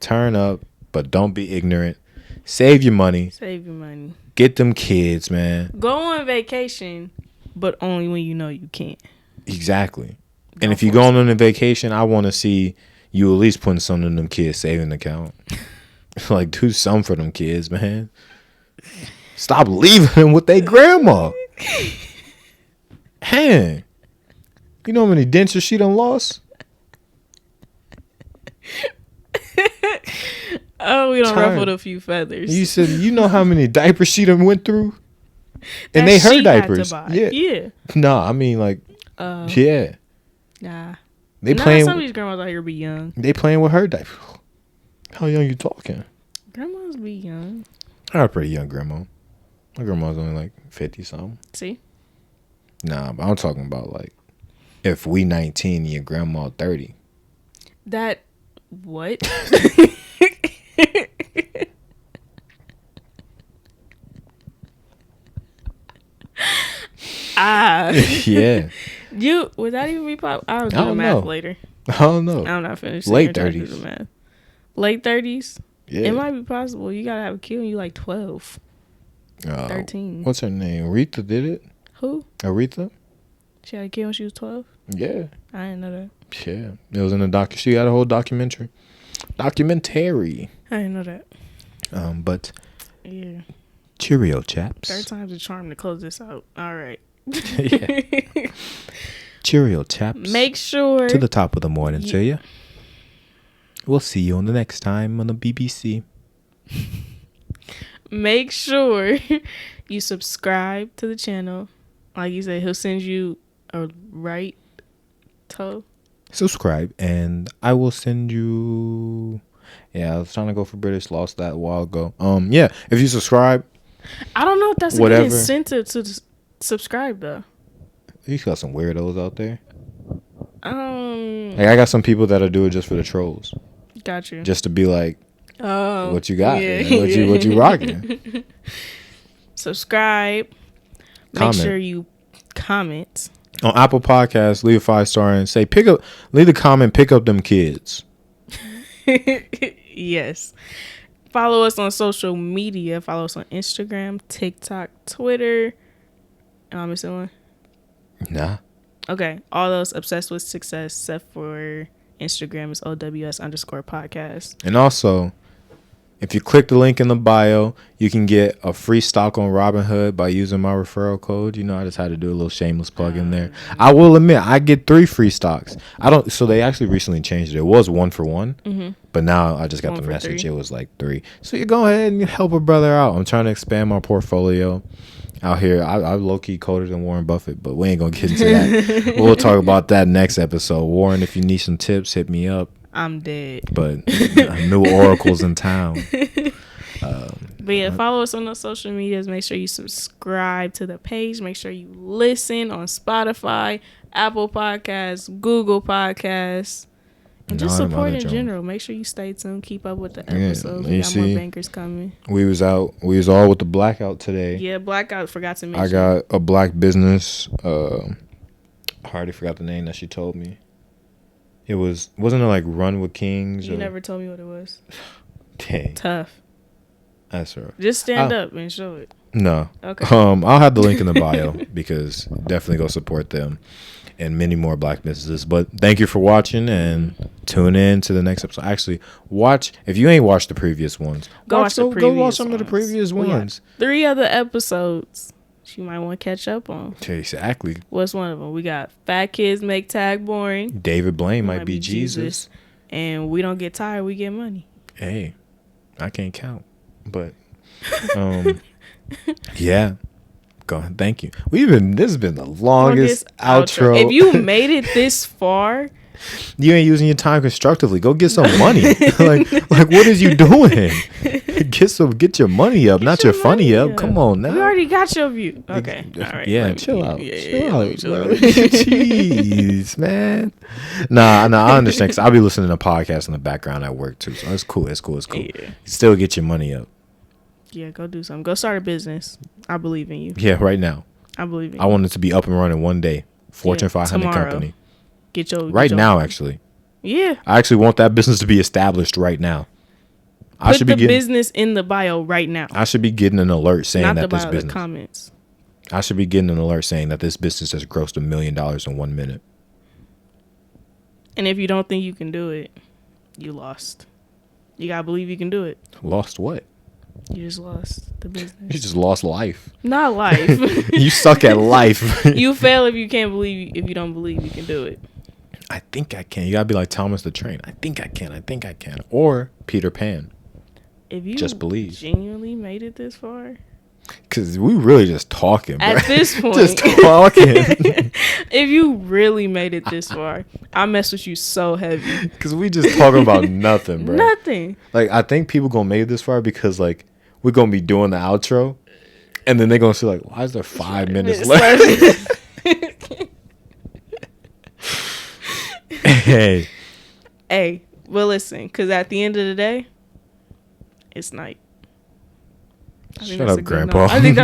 Turn up, but don't be ignorant. Save your money. Save your money. Get them kids, man. Go on vacation, but only when you know you can't. Exactly. And Don't if you're force going on a vacation, I want to see you at least putting something in them kids' saving account. Like, do something for them kids, man. Stop leaving them with their grandma. Man, you know how many dentures she done lost? Oh, we don't Tired. ruffled a few feathers. You said you know how many diapers she done went through, and That they her she had to diapers. buy. Yeah, Yeah. no, I mean like, yeah, Nah. they Nah, playing. some of these grandmas out here be young. They playing with her diapers. How young you talking? Grandmas be young. I got a pretty young grandma. My grandma's only like 50 something. See? Nah, but I'm talking about like if we 19 and your grandma 30. That what? Yeah. You would that even be pop? I was I doing don't math know. later. I don't know. I'm not finished. Late Trying to do 30s. the math. Late 30s. Yeah. It might be possible. You gotta have a kid when you like 12, 13. What's her name? Aretha did it? Who? Aretha? She had a kid when she was 12. Yeah. I didn't know that. Yeah. It was in a doc. She had a whole documentary. Documentary. I didn't know that. But Yeah. cheerio, chaps. Third time's a charm to close this out. All right. Yeah. Cheerio, chaps. Make sure to the top of the morning to you. We'll see you on the next time on the BBC. Make sure you subscribe to the channel. Like you said, he'll send you a right toe. Subscribe, and I will send you. Yeah, I was trying to go for British. Lost that a while ago. Yeah, if you subscribe, I don't know if that's a whatever. good incentive to subscribe though. You got some weirdos out there. Um, Like I got some people that'll do it just for the trolls, got you. just to be like, Oh, what you got? yeah. Man? What you rocking? Subscribe. Comment. Make sure you comment. On Apple Podcasts, leave a 5-star and say leave a comment, pick up them kids. Yes. Follow us on social media. Follow us on Instagram, TikTok, Twitter. Am I missing one? Nah. Okay. All those obsessed with success except for Instagram is OWS_podcast. And also, if you click the link in the bio, you can get a free stock on Robinhood by using my referral code. You know, I just had to do a little shameless plug in there. I will admit, I get 3 free stocks. So they actually recently changed it. It was 1 for 1, but now I just got 1 the for message. 3. It was like 3. So you go ahead and help a brother out. I'm trying to expand my portfolio out here. I low-key colder than Warren Buffett, but we ain't going to get into that. We'll talk about that next episode. Warren, if you need some tips, hit me up. I'm dead. But new oracles in town. But yeah, follow us on those social medias. Make sure you subscribe to the page. Make sure you listen on Spotify, Apple Podcasts, Google Podcasts. And just support in general. Make sure you stay tuned. Keep up with the episodes. We got more bankers coming. We was all with the blackout today. Yeah, blackout. Forgot to mention. I got a black business. I already forgot the name that she told me. It wasn't it like Run with Kings? You never told me what it was. Dang. Tough. That's her. Just stand up and show it. No. Okay. I'll have the link in the bio because definitely go support them and many more black businesses. But thank you for watching and tune in to the next episode. Actually, watch if you ain't watched the previous ones. Go watch some of the previous ones. 3 other episodes you might want to catch up on. Exactly. What's one of them? We got Fat Kids Make Tag Boring. David Blaine might be Jesus. And We Don't Get Tired, We Get Money. Hey, I can't count. But yeah. Go ahead. Thank you. This has been the longest outro. If you made it this far, You ain't using your time constructively. Go get some money. like what is you doing? Get your money up, not your funny up. Come on now. We already got your view. Okay. All right. Yeah, chill out. Chill out. Jeez, man. Nah, I understand because I'll be listening to podcasts in the background at work too. So it's cool. Yeah. Still get your money up. Yeah, go do something. Go start a business. I believe in you. Yeah, right now. I believe in you. I want it to be up and running one day. Fortune 500 tomorrow. company. Get your Now, actually. Yeah. I actually want that business to be established right now. Put the business in the bio right now. I should be getting an alert saying Not that the this bio, business. the comments. I should be getting an alert saying that this business has grossed $1 million in 1 minute. And if you don't think you can do it, you lost. You gotta believe you can do it. Lost what? You just lost the business. You just lost life. Not life. You suck at life. You fail if you can't believe. If you don't believe you can do it. I think I can. You gotta be like Thomas the Train. I think I can. Or Peter Pan. If you just believe. Genuinely made it this far. Cause we really just talking, bro. At this point, just talking. If you really made it this far, I mess with you so heavy. Cause we just talking about nothing, bro. Nothing. Like I think people gonna make it this far because like we're gonna be doing the outro, and then they're gonna see like, why is there 5 minutes left? Hey. Well, listen, because at the end of the day, it's night. Shut up, Grandpa. I think